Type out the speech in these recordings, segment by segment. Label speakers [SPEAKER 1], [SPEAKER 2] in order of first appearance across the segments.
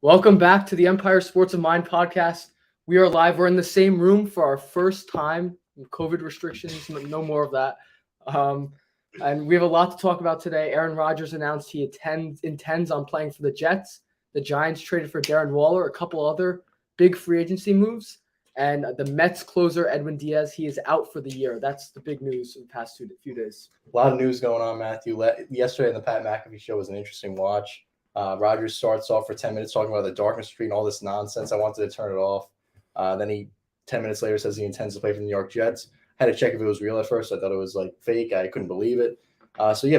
[SPEAKER 1] Welcome back to the Empire Sports of Mind podcast. We are live. We're in the same room for our first time. COVID restrictions, no more of that. And we have a lot to talk about today. Aaron Rodgers announced he intends on playing for the Jets. The Giants traded for Darren Waller, a couple other big free agency moves. And the Mets closer, Edwin Diaz, he is out for the year. That's the big news in the past few days.
[SPEAKER 2] A lot of news going on, Matthew. Yesterday on the Pat McAfee show was an interesting watch. Rodgers starts off for 10 minutes talking about the darkness street and all this nonsense. I wanted to turn it off. Then he 10 minutes later says he intends to play for the New York Jets. Had to check if it was real at first. I thought it was like fake. I couldn't believe it.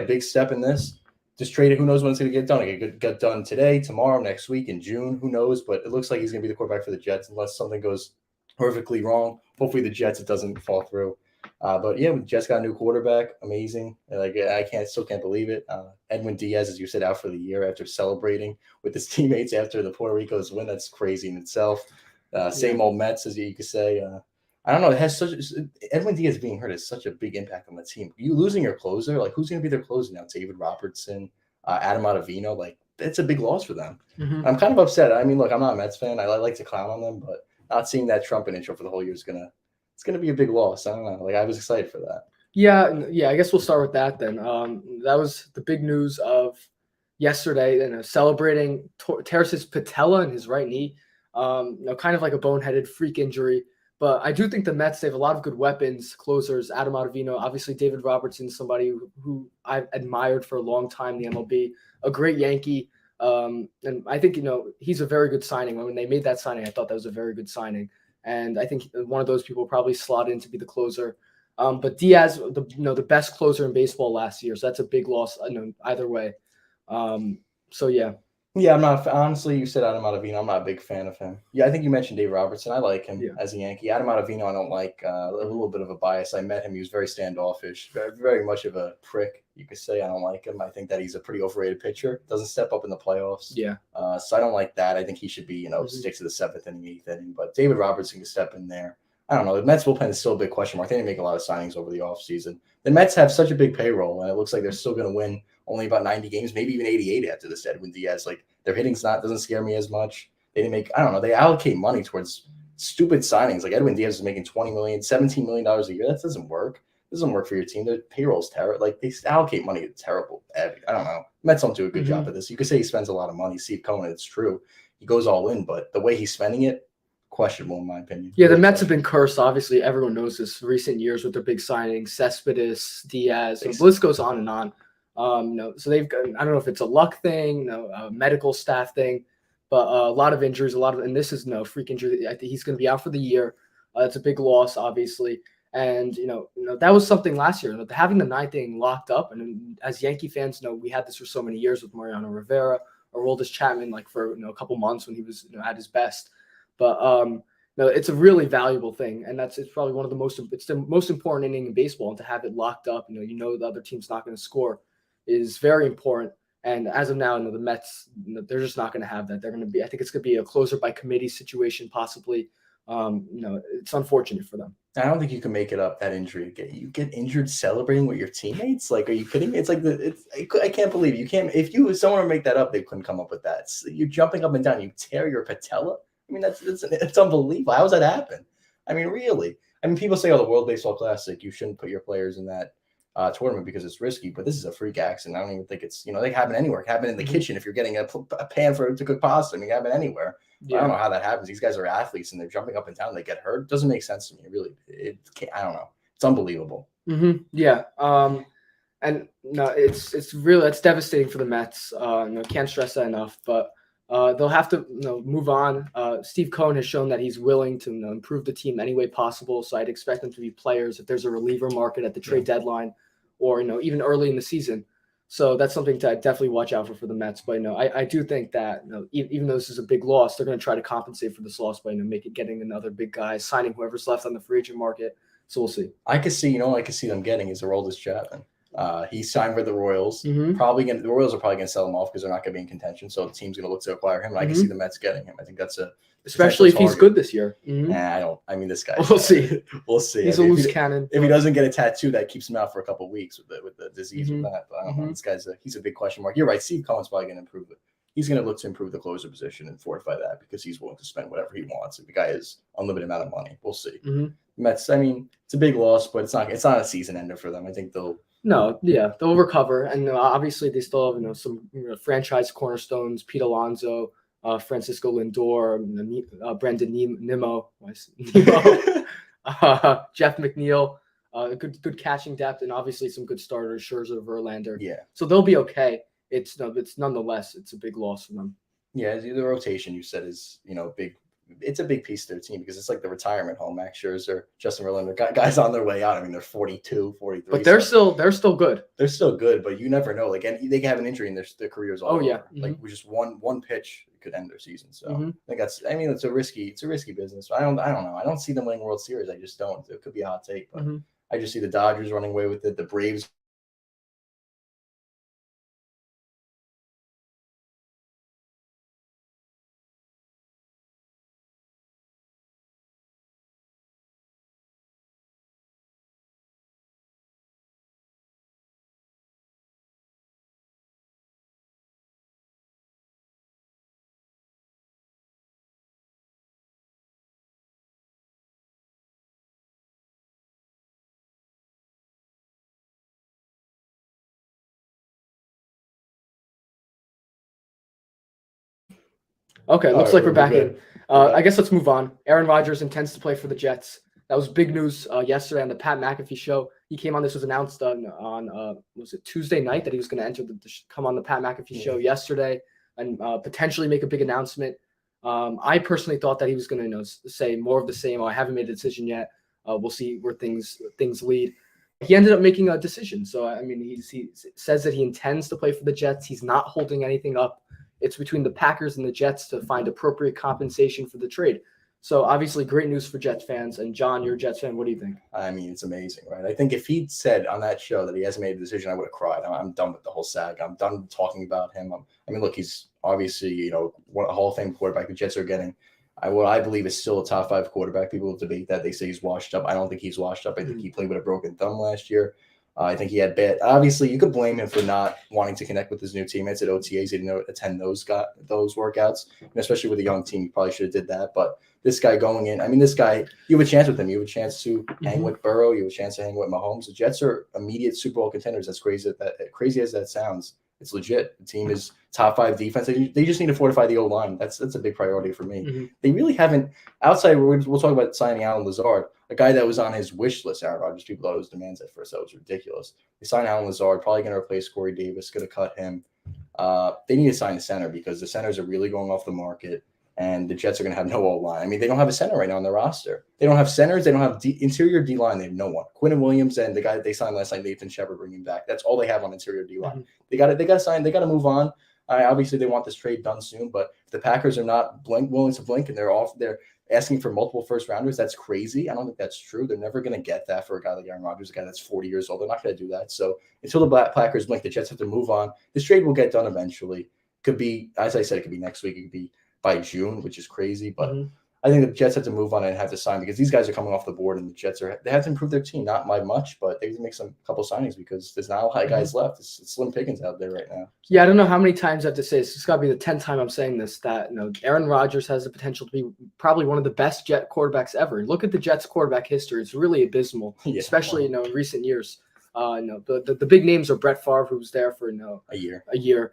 [SPEAKER 2] Big step in this. Just traded. Who knows when it's going to get done? It could get done today, tomorrow, next week, in June. Who knows? But it looks like he's going to be the quarterback for the Jets unless something goes perfectly wrong. Hopefully the Jets, it doesn't fall through. The Jets got a new quarterback. Amazing. I still can't believe it. Edwin Diaz, as you said, out for the year after celebrating with his teammates after the Puerto Rico's win. That's crazy in itself. Same old Mets, as you could say. I don't know. Edwin Diaz being hurt has such a big impact on the team. You losing your closer, like who's going to be their closer now? David Robertson, Adam Ottavino, like it's a big loss for them.
[SPEAKER 1] Mm-hmm.
[SPEAKER 2] I'm kind of upset. I mean, look, I'm not a Mets fan. I like to clown on them, but not seeing that trumpet intro for the whole year is it's gonna be a big loss. I don't know. Like I was excited for that.
[SPEAKER 1] Yeah. I guess we'll start with that then. That was the big news of yesterday. Celebrating tears his patella in his right knee. Kind of like a boneheaded freak injury. But I do think the Mets, they have a lot of good weapons, closers. Adam Ottavino, obviously David Robertson, somebody who I've admired for a long time in the MLB, a great Yankee. And I think, he's a very good signing. When they made that signing, I thought that was a very good signing. And I think one of those people probably slot in to be the closer. But Diaz, the best closer in baseball last year. So that's a big loss, either way.
[SPEAKER 2] Yeah, I'm not. Honestly, you said Adam Ottavino. I'm not a big fan of him. Yeah, I think you mentioned Dave Robertson. I like him as a Yankee. Adam Ottavino, I don't like. A little bit of a bias. I met him. He was very standoffish, very much of a prick. You could say I don't like him. I think that he's a pretty overrated pitcher. Doesn't step up in the playoffs.
[SPEAKER 1] Yeah.
[SPEAKER 2] So I don't like that. I think he should be, stick to the 7th inning, 8th inning. But David Robertson can step in there. I don't know. The Mets bullpen is still a big question mark. They didn't make a lot of signings over the offseason. The Mets have such a big payroll, and it looks like they're still going to win only about 90 games, maybe even 88 after this Edwin Diaz. Like their hitting's doesn't scare me as much. They didn't make, I don't know, they allocate money towards stupid signings. Like Edwin Diaz is making $20 million, $17 million a year. That doesn't work. It doesn't work for your team. Their payroll's terrible. Like they allocate money to terrible. I don't know. Mets don't do a good job of this. You could say he spends a lot of money. Steve Cohen, it's true. He goes all in, but the way he's spending it, questionable in my opinion.
[SPEAKER 1] Yeah, the Mets have been cursed. Obviously, everyone knows this. Recent years with their big signings, Cespedes, Diaz, the list goes on and on. So they've got, I don't know if it's a luck thing, a medical staff thing, but a lot of injuries, and this is no freak injury. I think he's going to be out for the year. It's a big loss, obviously. And, that was something last year, having the 9th inning locked up. And as Yankee fans, we had this for so many years with Mariano Rivera or Aroldis Chapman, like for, a couple months when he was, at his best. But, it's a really valuable thing. And it's probably it's the most important inning in baseball. And to have it locked up, the other team's not going to score is very important. And as of now, the Mets, they're just not going to have that. They're going to be, I think it's going to be a closer by committee situation, possibly. It's unfortunate for them.
[SPEAKER 2] I don't think you can make it up, that injury. You get injured celebrating with your teammates. Like, are you kidding me? It's like I can't believe you can't. If someone were to make that up, they couldn't come up with that. You're jumping up and down. You tear your patella. I mean, it's unbelievable. How does that happen? I mean, really. I mean, people say, "Oh, the World Baseball Classic, you shouldn't put your players in that tournament because it's risky." But this is a freak accident. I don't even think it's they can happen anywhere. It can happen in the kitchen if you're getting a pan to cook pasta. I mean, it can happen anywhere. Yeah. I don't know how that happens. These guys are athletes and they're jumping up and down. They get hurt. It doesn't make sense to me. Really, I don't know. It's unbelievable.
[SPEAKER 1] Mm-hmm. Yeah. And no, it's really, it's devastating for the Mets. Can't stress that enough. But they'll have to move on. Steve Cohen has shown that he's willing to improve the team any way possible. So I'd expect them to be players if there's a reliever market at the trade deadline, or even early in the season. So that's something to definitely watch out for the Mets. But I do think that even though this is a big loss, they're going to try to compensate for this loss by getting another big guy, signing whoever's left on the free agent market. So we'll see.
[SPEAKER 2] I could see them getting is Aroldis Chapman. He signed with the Royals. Mm-hmm. The Royals are probably going to sell him off because they're not going to be in contention. So the team's going to look to acquire him. And I can see the Mets getting him. I think that's
[SPEAKER 1] especially if he's good this year.
[SPEAKER 2] Mm-hmm. I mean, this guy.
[SPEAKER 1] We'll see.
[SPEAKER 2] We'll see.
[SPEAKER 1] He's a loose cannon.
[SPEAKER 2] If he doesn't get a tattoo, that keeps him out for a couple of weeks with the disease with that. But I don't know. This guy's he's a big question mark. You're right. Steve Cohen's probably going to improve he's going to look to improve the closer position and fortify that because he's willing to spend whatever he wants. The guy has unlimited amount of money. We'll see. Mets, I mean, it's a big loss, but it's not a season ender for them. I think they'll
[SPEAKER 1] recover, and obviously they still have some franchise cornerstones: Pete Alonso, Francisco Lindor, Brandon Nimmo, Jeff McNeil. Good catching depth, and obviously some good starters: Scherzer, Verlander.
[SPEAKER 2] Yeah,
[SPEAKER 1] so they'll be okay. It's nonetheless it's a big loss for them.
[SPEAKER 2] Yeah, the rotation you said is big. It's a big piece of their team because it's like the retirement home. Max Scherzer, Justin Verlander, guys on their way out. I mean, they're 42, 43.
[SPEAKER 1] But they're still good.
[SPEAKER 2] They're still good, but you never know. Like, and they can have an injury and their careers all over. Like, with just one pitch could end their season. So I think it's a risky business. I don't know. I don't see them winning World Series. I just don't. It could be a hot take, but I just see the Dodgers running away with it. The Braves.
[SPEAKER 1] Okay, looks like we're back in. I guess let's move on. Aaron Rodgers intends to play for the Jets. That was big news yesterday on the Pat McAfee show. He came on. This was announced on was it Tuesday night that he was going to come on the Pat McAfee show yesterday and potentially make a big announcement. I personally thought that he was going to say more of the same. I haven't made a decision yet. We'll see where things lead. He ended up making a decision. So I mean, he says that he intends to play for the Jets. He's not holding anything up. It's between the Packers and the Jets to find appropriate compensation for the trade. So obviously great news for Jets fans. And John, you're a Jets fan. What do you think?
[SPEAKER 2] I mean, it's amazing, right? I think if he'd said on that show that he hasn't made a decision, I would have cried. I'm done with the whole saga. I'm done talking about him. I mean, look, he's obviously, a Hall of Fame quarterback the Jets are getting. What I believe is still a top 5 quarterback. People debate that. They say he's washed up. I don't think he's washed up. I think he played with a broken thumb last year. I think he had bad. Obviously, you could blame him for not wanting to connect with his new teammates at OTAs. He didn't attend those workouts, and especially with a young team, you probably should have did that. But this guy going in, I mean, this guy, you have a chance with him. You have a chance to hang with Burrow. You have a chance to hang with Mahomes. The Jets are immediate Super Bowl contenders. That's crazy. Crazy as that sounds, it's legit. The team is top 5 defense. They just need to fortify the O-line. That's a big priority for me. They really haven't. Outside, we'll talk about signing Alan Lazard, a guy that was on his wish list. Aaron Rodgers, people thought it was demands at first. That was ridiculous. They signed Alan Lazard, probably going to replace Corey Davis. Going to cut him. They need to sign a center because the centers are really going off the market, and the Jets are going to have no O-line. I mean, they don't have a center right now on their roster. They don't have centers. They don't have interior D-line. They have no one. Quinton Williams and the guy that they signed last night, Nathan Shepard, bringing back. That's all they have on interior D-line. They got to sign. They got to move on. Obviously, they want this trade done soon, but if the Packers are not willing to blink and they're asking for multiple first-rounders, that's crazy. I don't think that's true. They're never going to get that for a guy like Aaron Rodgers, a guy that's 40 years old. They're not going to do that. So until the Packers blink, the Jets have to move on. This trade will get done eventually. Could be, as I said, it could be next week. It could be by June, which is crazy. But I think the Jets have to move on and have to sign because these guys are coming off the board, and the Jets they have to improve their team. Not by much, but they have to make some couple signings because there's not a lot of guys left. It's slim pickings out there right now.
[SPEAKER 1] Yeah, I don't know how many times I have to say this. It's got to be the 10th time I'm saying this. That Aaron Rodgers has the potential to be probably one of the best Jet quarterbacks ever. Look at the Jets' quarterback history; it's really abysmal, especially in recent years. The big names are Brett Favre, who was there for
[SPEAKER 2] a year.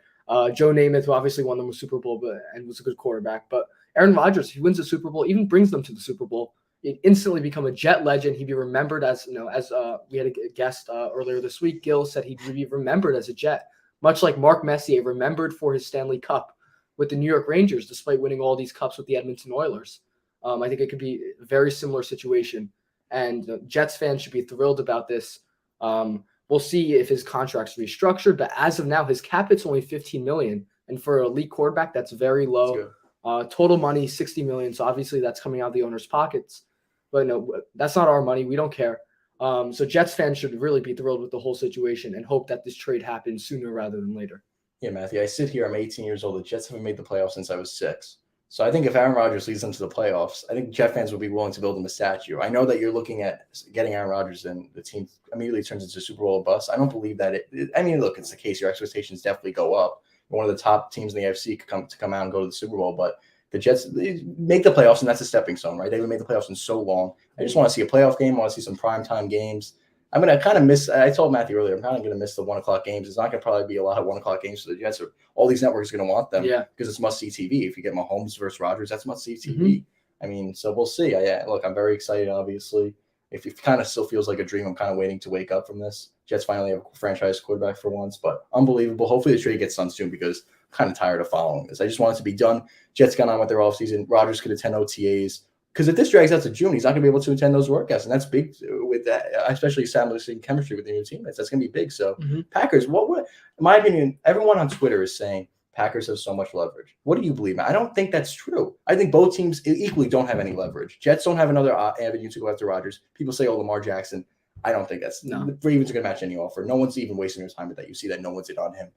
[SPEAKER 1] Joe Namath, who obviously won them a Super Bowl, and was a good quarterback, but Aaron Rodgers, if he wins the Super Bowl, even brings them to the Super Bowl, he'd instantly become a Jet legend. He'd be remembered as we had a guest earlier this week, Gil said he'd be remembered as a Jet, much like Mark Messier, remembered for his Stanley Cup with the New York Rangers, despite winning all these cups with the Edmonton Oilers. I think it could be a very similar situation, and Jets fans should be thrilled about this. We'll see if his contract's restructured, but as of now, his cap hit's only $15 million, and for an elite quarterback, that's very low. Total money $60 million, so obviously that's coming out of the owner's pockets. But no, that's not our money. We don't care. So Jets fans should really be thrilled with the whole situation and hope that this trade happens sooner rather than later.
[SPEAKER 2] Yeah, Matthew, I sit here. I'm 18 years old. The Jets haven't made the playoffs since I was 6. So I think if Aaron Rodgers leads them to the playoffs, I think Jet fans would be willing to build him a statue. I know that you're looking at getting Aaron Rodgers and the team immediately turns into a Super Bowl bust. I don't believe that. I mean, look, it's the case. Your expectations definitely go up. one of the top teams in the AFC to come out and go to the Super Bowl. But the Jets, they make the playoffs, and that's a stepping stone, right? They haven't made the playoffs in so long. I just want to see a playoff game. I want to see some primetime games. I mean, I kind of miss – I told Matthew earlier, I'm kind of going to miss the 1 o'clock games. It's not going to probably be a lot of 1 o'clock games for the Jets. All these networks are going to want them because it's must-see TV. If you get Mahomes versus Rodgers, that's must-see TV. Mm-hmm. I mean, so we'll see. Look, I'm very excited, obviously. If it kind of still feels like a dream, I'm kind of waiting to wake up from this. Jets finally have a franchise quarterback for once, but unbelievable. Hopefully the trade gets done soon because I'm kind of tired of following this. I just want it to be done. Jets got on with their offseason. Rodgers could attend OTAs. Because if this drags out to June, he's not going to be able to attend those workouts. And that's big with that, especially establishing chemistry with the new teammates. That's going to be big. So Packers, what in my opinion, everyone on Twitter is saying Packers have so much leverage. What do you believe? I don't think that's true. I think both teams equally don't have any leverage. Jets don't have another avenue to go after Rodgers. People say, Lamar Jackson. I don't think that's – the Ravens are going to match any offer. No one's even wasting their time with that. You see that no one's in on him.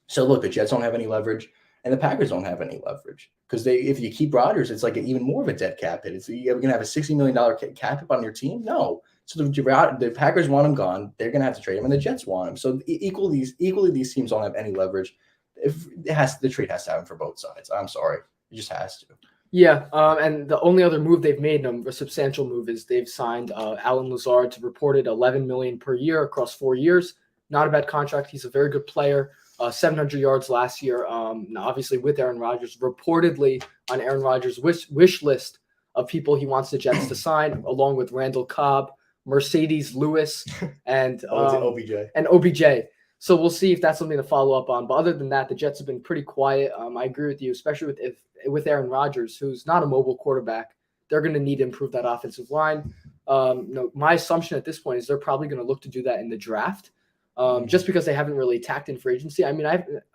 [SPEAKER 2] So, look, the Jets don't have any leverage. And the Packers don't have any leverage because if you keep Rodgers, it's like even more of a dead cap hit. You're going to have a $60 million cap hit on your team? No. So the Packers want him gone. They're going to have to trade him, and the Jets want him. So equally, these teams don't have any leverage. The trade has to happen for both sides. I'm sorry. It just has to.
[SPEAKER 1] Yeah, and the only other move they've made, a substantial move, is they've signed Alan Lazard to reported $11 million per year across 4 years. Not a bad contract. He's a very good player. 700 yards last year. Obviously with Aaron Rodgers, reportedly on Aaron Rodgers' wish list of people he wants the Jets to sign, along with Randall Cobb, Mercedes Lewis, and
[SPEAKER 2] OBJ.
[SPEAKER 1] And OBJ. So we'll see if that's something to follow up on. But other than that, the Jets have been pretty quiet. I agree with you, especially with Aaron Rodgers, who's not a mobile quarterback. They're going to need to improve that offensive line. My assumption at this point is they're probably going to look to do that in the draft. Just because they haven't really attacked in free agency. I mean,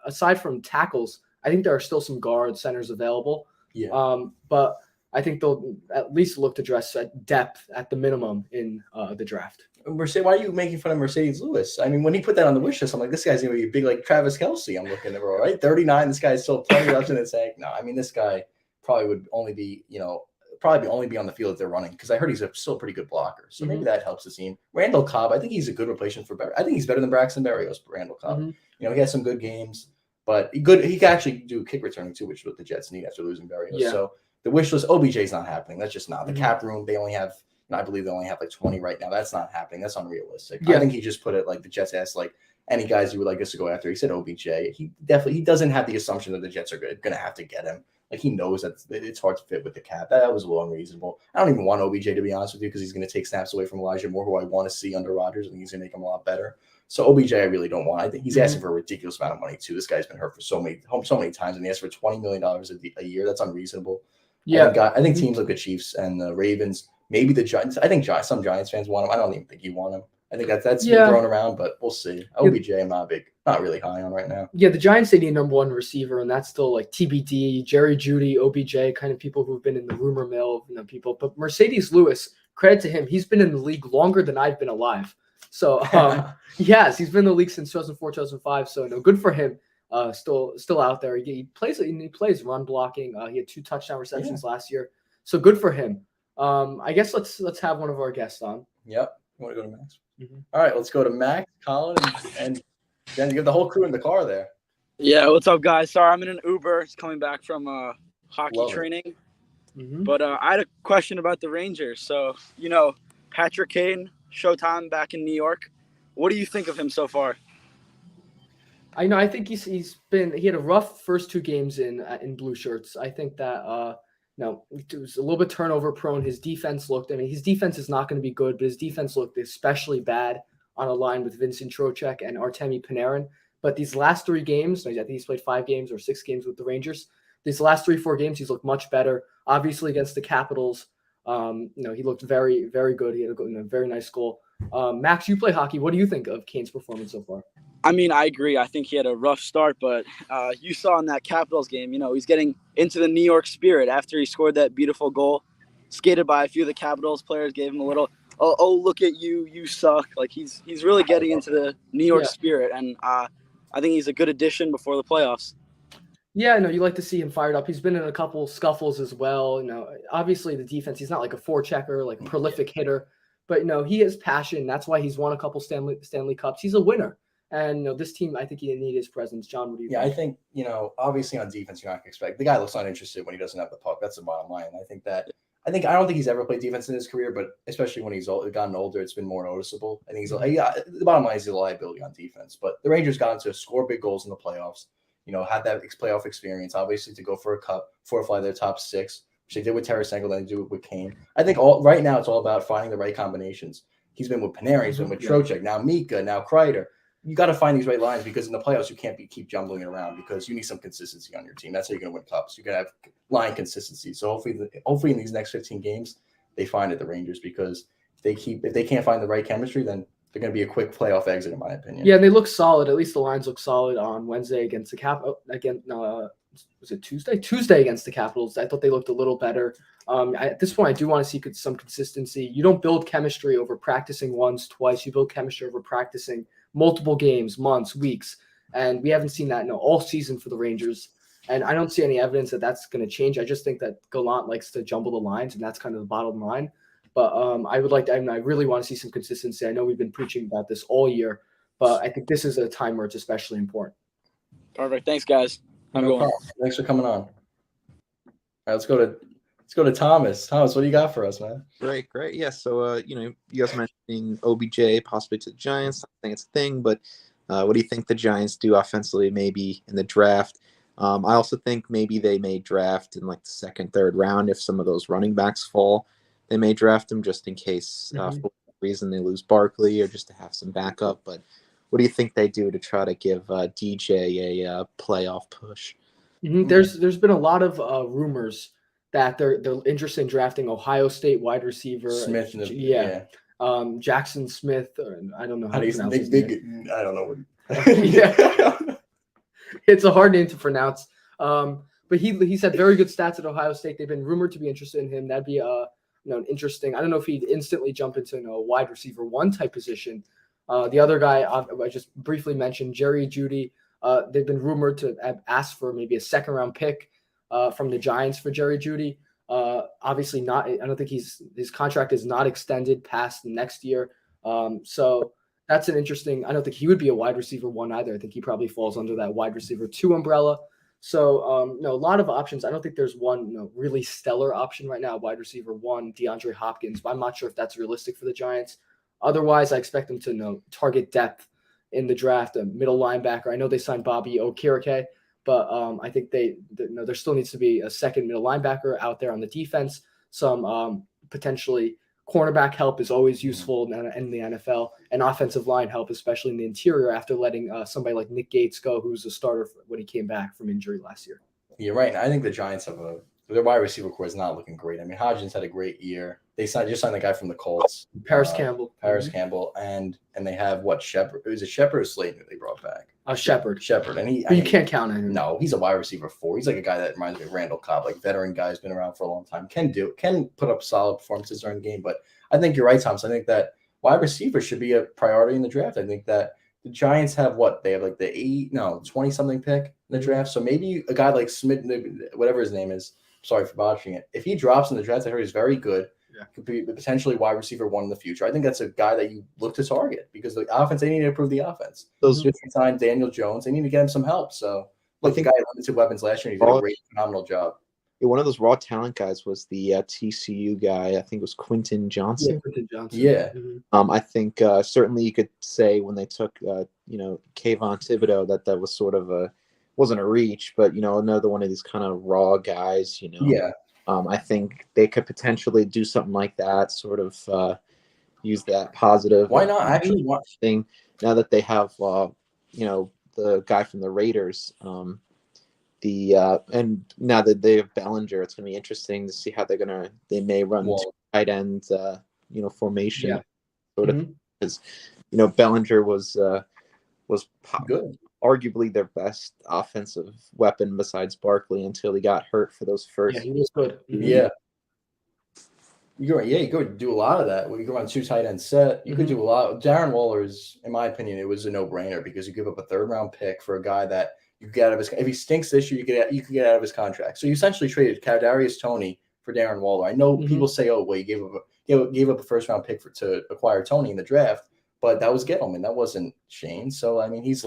[SPEAKER 1] aside from tackles, I think there are still some guard centers available.
[SPEAKER 2] Yeah.
[SPEAKER 1] But I think they'll at least look to address depth at the minimum in the draft.
[SPEAKER 2] Why are you making fun of Mercedes Lewis? I mean, when he put that on the wish list, I'm like, this guy's going to be big like Travis Kelce. I'm looking at him, right? 39. This guy's still plenty left in the tank. No, I mean, this guy probably would only be, only be on the field if they're running because I heard he's still a pretty good blocker. So maybe that helps the team. Randall Cobb, I think he's a good replacement for Barry. I think he's better than Braxton Berrios, Randall Cobb. He has some good games, but he can actually do kick returning too, which is what the Jets need after losing Berrios. Yeah. So the wish list, OBJ's not happening. That's just not. The cap room, they only have, I believe they only have like 20 right now. That's not happening. That's unrealistic. Yeah. I think he just put it like the Jets asked like any guys you would like us to go after. He said OBJ. He doesn't have the assumption that the Jets are going to have to get him. Like he knows that it's hard to fit with the cap. That was a little unreasonable. I don't even want OBJ to be honest with you because he's going to take snaps away from Elijah Moore, who I want to see under Rodgers. I think he's going to make him a lot better. So OBJ, I really don't want. I think he's asking for a ridiculous amount of money too. This guy's been hurt for so many times, and he asked for $20 million a year. That's unreasonable. Yeah, I think teams like the Chiefs and the Ravens, maybe the Giants. I think some Giants fans want him. I don't even think you want him. I think that's been thrown around, but we'll see. OBJ, I'm not really high on right now.
[SPEAKER 1] Yeah, the Giants, they need a number one receiver, and that's still like TBD, Jerry Jeudy, OBJ, kind of people who've been in the rumor mill, people. But Mercedes Lewis, credit to him, he's been in the league longer than I've been alive. So yes, he's been in the league since 2004, 2005. So good for him. Still out there. He plays run blocking. He had 2 touchdown receptions last year. So good for him. I guess let's have one of our guests on.
[SPEAKER 2] Yep. You want to go to Max? All right, let's go to Max, Colin, and then you have the whole crew in the car there.
[SPEAKER 3] Yeah, what's up, guys? Sorry, I'm in an Uber. It's coming back from hockey training. But I had a question about the Rangers. So, Patrick Kane, Showtime back in New York. What do you think of him so far?
[SPEAKER 1] I think he had a rough first 2 games in blue shirts. I think that it was a little bit turnover prone. His defense his defense is not going to be good, but his defense looked especially bad on a line with Vincent Trocheck and Artemi Panarin. But these last 3 games, I think he's played 5 games or 6 games with the Rangers. These last 3-4 games, he's looked much better. Obviously against the Capitals, he looked very, very good. He had a very nice goal. Max, you play hockey. What do you think of Kane's performance so far?
[SPEAKER 3] I mean, I agree. I think he had a rough start, but you saw in that Capitals game, he's getting into the New York spirit after he scored that beautiful goal, skated by a few of the Capitals players, gave him a little, oh look at you, you suck. Like he's really getting into the New York spirit, and I think he's a good addition before the playoffs.
[SPEAKER 1] Yeah, you like to see him fired up. He's been in a couple scuffles as well. Obviously the defense, he's not like a forechecker, like a prolific hitter, but he has passion. That's why he's won a couple Stanley Cups. He's a winner. And this team, I think he need his presence. John, what do you
[SPEAKER 2] Yeah, I
[SPEAKER 1] think?
[SPEAKER 2] think, obviously on defense, you're not going to expect the guy looks uninterested when he doesn't have the puck. That's the bottom line. I don't think he's ever played defense in his career, but especially when he's gotten older, it's been more noticeable. I think the bottom line is he's a liability on defense. But the Rangers got to score big goals in the playoffs, had that playoff experience, obviously, to go for a cup, fortify their top six, which they did with Tarasenko, then they do it with Kane. I think right now it's all about finding the right combinations. He's been with Panarin, he's been with Trocheck, now Mika, now Kreider. You got to find these right lines because in the playoffs you can't keep jumbling it around because you need some consistency on your team. That's how you're going to win cups. You're going to have line consistency. So hopefully in these next 15 games they find it, the Rangers, because if they can't find the right chemistry, then they're going to be a quick playoff exit in my opinion.
[SPEAKER 1] Yeah, and they look solid. At least the lines look solid on Wednesday against the was it Tuesday? Tuesday against the Capitals. I thought they looked a little better. At this point, I do want to see some consistency. You don't build chemistry over practicing once, twice. You build chemistry over practicing multiple games, months, weeks, and we haven't seen that all season for the Rangers. And I don't see any evidence that that's going to change. I just think that Gallant likes to jumble the lines, and that's kind of the bottom line. But I really want to see some consistency. I know we've been preaching about this all year, but I think this is a time where it's especially important.
[SPEAKER 3] Perfect. Thanks, guys.
[SPEAKER 2] Thanks for coming on. All right, let's go to Thomas. Thomas, what do you got for us, man?
[SPEAKER 4] Great. Yeah. So, you guys mentioning OBJ possibly to the Giants. I think it's a thing, but what do you think the Giants do offensively, maybe in the draft? I also think maybe they may draft in like the second, third round if some of those running backs fall. They may draft them just in case for some reason they lose Barkley or just to have some backup. But what do you think they do to try to give DJ a playoff push?
[SPEAKER 1] Mm-hmm. There's been a lot of rumors that they're interested in drafting Ohio State wide receiver
[SPEAKER 2] Smith.
[SPEAKER 1] Jackson Smith. I don't know how to pronounce his name.
[SPEAKER 2] I don't know.
[SPEAKER 1] Yeah, it's a hard name to pronounce. But he's had very good stats at Ohio State. They've been rumored to be interested in him. That'd be interesting. I don't know if he'd instantly jump into a wide receiver one type position. The other guy I just briefly mentioned, Jerry Jeudy. They've been rumored to ask for maybe a second round pick from the Giants for Jerry Jeudy. Obviously not. I don't think his contract is not extended past next year. So that's an interesting. I don't think he would be a wide receiver one either. I think he probably falls under that wide receiver two umbrella. So a lot of options. I don't think there's one really stellar option right now. Wide receiver one, DeAndre Hopkins. But I'm not sure if that's realistic for the Giants. Otherwise, I expect them to target depth in the draft. A middle linebacker. I know they signed Bobby Okereke, but I think there still needs to be a second middle linebacker out there on the defense. Some potentially cornerback help is always useful in the NFL, and offensive line help, especially in the interior after letting somebody like Nick Gates go, who was a starter when he came back from injury last year.
[SPEAKER 2] You're right. I think the Giants have their wide receiver core is not looking great. I mean, Hodgins had a great year. They just signed the guy from the Colts,
[SPEAKER 1] Paris Campbell,
[SPEAKER 2] and they have Shepard. It was a Shepard or Slayton that they brought back.
[SPEAKER 1] Shepard,
[SPEAKER 2] and
[SPEAKER 1] you can't count on him.
[SPEAKER 2] No, he's a wide receiver 4. He's like a guy that reminds me of Randall Cobb, like veteran guy who's been around for a long time. Can put up solid performances during the game. But I think you're right, Thomas. I think that wide receiver should be a priority in the draft. I think that the Giants have they have like the 20-something pick in the draft. So maybe a guy like Smith, whatever his name is. Sorry for botching it. If he drops in the draft, I heard he's very good. Yeah. Could be potentially wide receiver one in the future. I think that's a guy that you look to target because the offense, they need to improve the offense. Those 50-time Daniel Jones, they need to get him some help. So I think the guy had limited weapons last year. He did a great, phenomenal job.
[SPEAKER 4] Yeah, one of those raw talent guys was the TCU guy. I think it was Quentin Johnson.
[SPEAKER 1] Yeah, Quentin Johnson.
[SPEAKER 2] Yeah.
[SPEAKER 4] I think certainly you could say when they took Kayvon Thibodeau that was sort of wasn't a reach, but another one of these kind of raw guys.
[SPEAKER 2] Yeah.
[SPEAKER 4] I think they could potentially do something like that, sort of use that positive.
[SPEAKER 2] Why not? Actually,
[SPEAKER 4] thing now that they have, the guy from the Raiders, and now that they have Bellinger, it's going to be interesting to see how they may run tight end, formation, sort of, because Bellinger was
[SPEAKER 2] good.
[SPEAKER 4] Arguably their best offensive weapon besides Barkley until he got hurt for those first.
[SPEAKER 1] Yeah, he was good.
[SPEAKER 2] Yeah. You could do a lot of that. You go on 2 tight end set. You could do a lot. Darren Waller is, in my opinion, it was a no-brainer because you give up a 3rd-round pick for a guy that you get out of his. If he stinks this year, you could get out of his contract. So you essentially traded Kadarius Toney for Darren Waller. I know people say, "Oh, well, you gave up a 1st-round pick to acquire Toney in the draft," but that was Gettleman. That wasn't Shane. So I mean, he's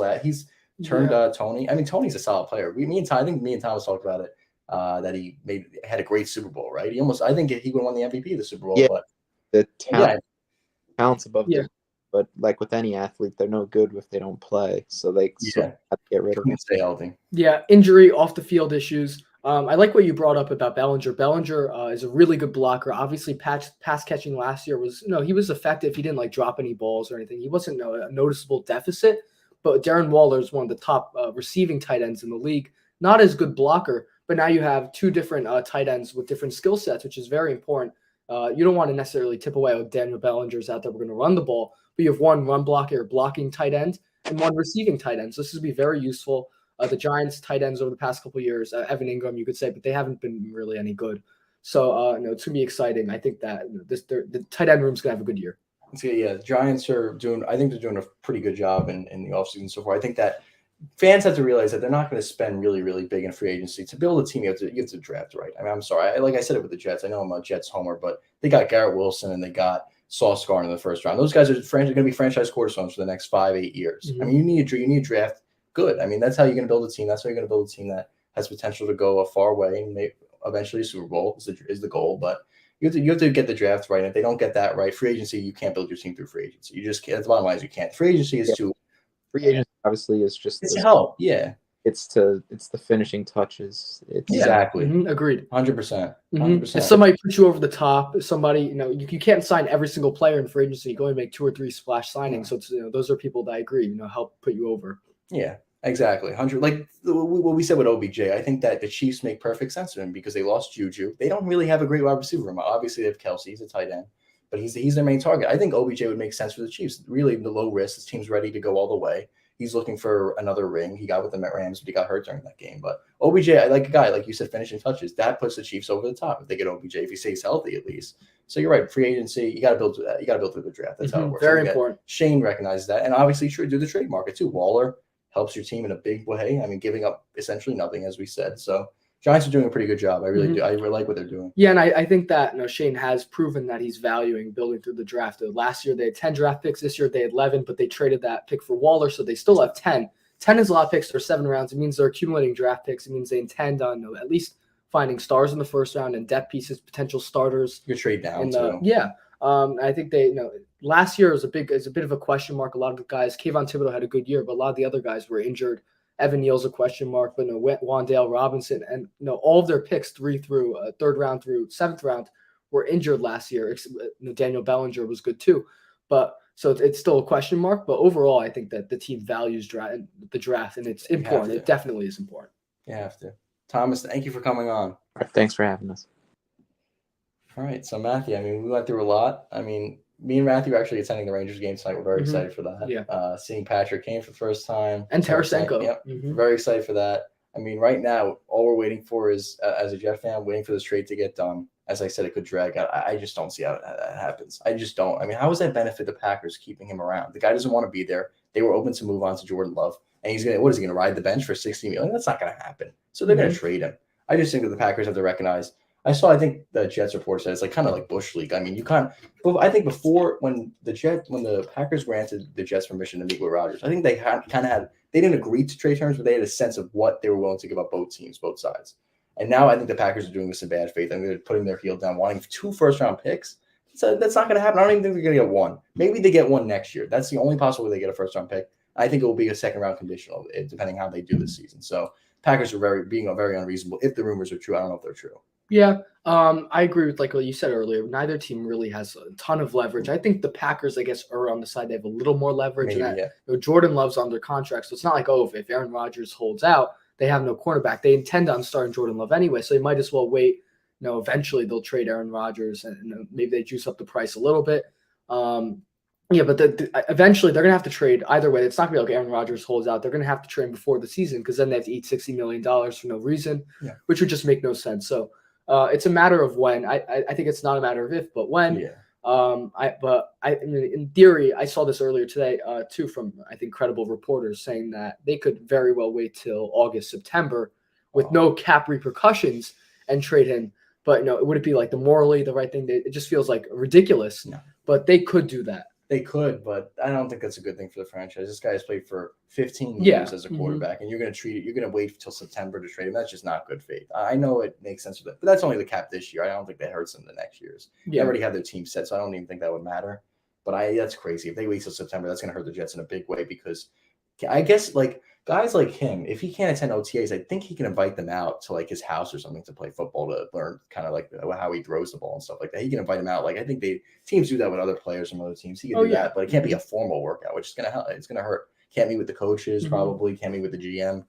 [SPEAKER 2] turned Tony. I mean, Tony's a solid player. I think me and Thomas talked about it. That he had a great Super Bowl, right? I think he would have won the MVP of the Super Bowl.
[SPEAKER 4] Yeah,
[SPEAKER 2] but
[SPEAKER 4] the talent's above them. But like with any athlete, they're no good if they don't play. So they have to get rid of them.
[SPEAKER 2] Stay healthy.
[SPEAKER 1] Yeah, injury, off the field issues. I like what you brought up about Bellinger. Bellinger is a really good blocker. Obviously, pass catching last year was he was effective. He didn't drop any balls or anything. He wasn't a noticeable deficit. But Darren Waller is one of the top receiving tight ends in the league. Not as good blocker, but now you have two different tight ends with different skill sets, which is very important. You don't want to necessarily tip away with Daniel Bellinger's out there. We're going to run the ball, but you have one run blocker, blocking tight end, and one receiving tight end. So this would be very useful. The Giants' tight ends over the past couple of years, Evan Ingram, you could say, but they haven't been really any good. So it's going to be exciting. I think that the tight end room's going to have a good year.
[SPEAKER 2] Yeah, the Giants are doing. I think they're doing a pretty good job in the offseason so far. I think that fans have to realize that they're not going to spend really, really big in free agency. To build a team, you have to draft right. I mean, I'm sorry. Like I said it with the Jets. I know I'm a Jets homer, but they got Garrett Wilson and they got Sauce Gardner in the first round. Those guys are going to be franchise cornerstones for the next 5-8 years.
[SPEAKER 1] Mm-hmm.
[SPEAKER 2] I mean, you need to draft good. I mean, that's how you're going to build a team. That's how you're going to build a team that has potential to go a far way and make eventually a Super Bowl is the goal. But you have to get the draft right. And if they don't get that right, free agency, you can't build your team through free agency. You just can't. The bottom line is you can't. Free agency is too.
[SPEAKER 4] Free agency obviously is just
[SPEAKER 2] it's help. Yeah.
[SPEAKER 4] It's the finishing touches.
[SPEAKER 2] Exactly.
[SPEAKER 1] Mm-hmm. Agreed.
[SPEAKER 2] 100%.
[SPEAKER 1] If somebody puts you over the top, somebody, you can't sign every single player in free agency. You can only make 2 or 3 splash signings. So it's, those are people that I agree, help put you over.
[SPEAKER 2] Yeah, exactly. 100. Like what we said with OBJ, I think that the Chiefs make perfect sense to him because they lost Juju. They don't really have a great wide receiver room. Obviously, they have Kelsey. He's a tight end, but he's their main target. I think OBJ would make sense for the Chiefs. Really, the low risk. His team's ready to go all the way. He's looking for another ring. He got with the Rams, but he got hurt during that game. But OBJ, I like a guy, like you said, finishing touches. That puts the Chiefs over the top if they get OBJ, if he stays healthy at least. So you're right. Free agency, you got to build through that. You got to build through the draft. That's how it works.
[SPEAKER 1] Very important.
[SPEAKER 2] Shane recognizes that. And obviously, do the trade market too. Waller helps your team in a big way. I mean, giving up essentially nothing, as we said. So Giants are doing a pretty good job. I really do. I really like what they're doing.
[SPEAKER 1] Yeah, and I think that Shane has proven that he's valuing building through the draft. Last year, they had 10 draft picks. This year, they had 11, but they traded that pick for Waller, so they still have 10. 10 is a lot of picks for 7 rounds. It means they're accumulating draft picks. It means they intend on at least finding stars in the first round and depth pieces, potential starters.
[SPEAKER 2] You trade down too.
[SPEAKER 1] Yeah. I think they, last year is a bit of a question mark. A lot of the guys, Kayvon Thibodeau had a good year, but a lot of the other guys were injured. Evan Neal's a question mark, but Wan'Dale Robinson and all of their picks 3 through 3rd round through 7th round were injured last year. Daniel Bellinger was good too, but. So it's still a question mark, but overall, I think that the team values the draft, and it's important. It definitely is important.
[SPEAKER 2] You have to. Thomas, thank you for coming on.
[SPEAKER 4] All right, thanks for having us.
[SPEAKER 2] All right, so Matthew, I mean, we went through a lot. I mean, me and Matthew are actually attending the Rangers game tonight. We're very excited for that.
[SPEAKER 1] Yeah.
[SPEAKER 2] Seeing Patrick Kane for the first time.
[SPEAKER 1] And Tarasenko.
[SPEAKER 2] Yep. Very excited for that. I mean, right now, all we're waiting for is, as a Jet fan, waiting for this trade to get done. As I said, it could drag. I just don't see how that happens. I just don't. I mean, how does that benefit the Packers keeping him around? The guy doesn't want to be there. They were open to move on to Jordan Love. And he's going to ride the bench for $60 million? That's not going to happen. So they're going to trade him. I just think that the Packers have to recognize. I think the Jets report said it's kind of like Bush League. I mean, you can't. I think before when the Packers granted the Jets permission to meet with Rodgers, I think they they didn't agree to trade terms, but they had a sense of what they were willing to give up both sides. And now I think the Packers are doing this in bad faith. I mean, they're putting their heel down, wanting 2 first-round picks. So that's not going to happen. I don't even think they're going to get 1. Maybe they get 1 next year. That's the only possible way they get a first-round pick. I think it will be a second-round conditional, depending how they do this season. So Packers are being very unreasonable. If the rumors are true, I don't know if they're true.
[SPEAKER 1] Yeah, I agree with what you said earlier. Neither team really has a ton of leverage. I think the Packers, I guess, are on the side. They have a little more leverage.
[SPEAKER 2] Maybe,
[SPEAKER 1] Jordan Love's under contract, so it's not like, if Aaron Rodgers holds out, they have no cornerback. They intend on starting Jordan Love anyway, so they might as well wait. Eventually they'll trade Aaron Rodgers, and maybe they juice up the price a little bit. But eventually they're going to have to trade either way. It's not going to be like Aaron Rodgers holds out. They're going to have to trade before the season because then they have to eat $60 million for no reason, which would just make no sense. So it's a matter of when. I think it's not a matter of if, but when.
[SPEAKER 2] Yeah.
[SPEAKER 1] In theory, I saw this earlier today too from I think credible reporters saying that they could very well wait till August, September with no cap repercussions and trade him. But would it be like the morally the right thing? It just feels like ridiculous.
[SPEAKER 2] No.
[SPEAKER 1] But they could do that.
[SPEAKER 2] They could, but I don't think that's a good thing for the franchise. This guy has played for 15
[SPEAKER 1] Yeah.
[SPEAKER 2] years as a quarterback, and you're going to treat it. You're going to wait until September to trade him. That's just not good faith. I know it makes sense for that, but that's only the cap this year. I don't think that hurts them the next years. They
[SPEAKER 1] Yeah.
[SPEAKER 2] already have their team set, so I don't even think that would matter. But that's crazy. If they wait till September, that's going to hurt the Jets in a big way because I guess like guys like him, if he can't attend OTAs, I think he can invite them out to like his house or something to play football to learn kind of like how he throws the ball and stuff like that. He can invite them out. Like I think teams do that with other players from other teams. He can do that, but it can't be a formal workout, which is gonna help. It's gonna hurt. Can't meet with the coaches, probably can't meet with the GM.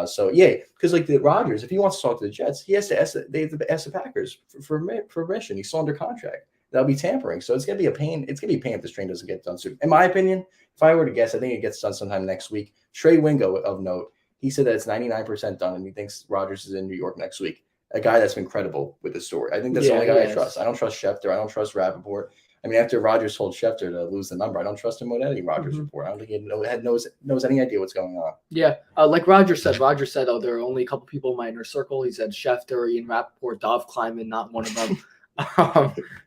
[SPEAKER 2] So yeah, because like the Rodgers, if he wants to talk to the Jets, he has to ask the Packers for permission. He's still under contract. That'll be tampering. So it's gonna be a pain. It's gonna be a pain if this train doesn't get done soon. In my opinion, if I were to guess, I think it gets done sometime next week. Trey Wingo of note, he said that it's 99% done, and he thinks Rodgers is in New York next week. A guy that's been credible with the story. I think that's the only guy I trust. I don't trust Schefter. I don't trust Rappaport. I mean, after Rodgers told Schefter to lose the number, I don't trust him with any Rodgers report. I don't think he knows any idea what's going on.
[SPEAKER 1] Yeah, like Rodgers said, oh, there are only a couple people in my inner circle. He said Schefter, Ian Rappaport, Dov Kleiman, not one of them.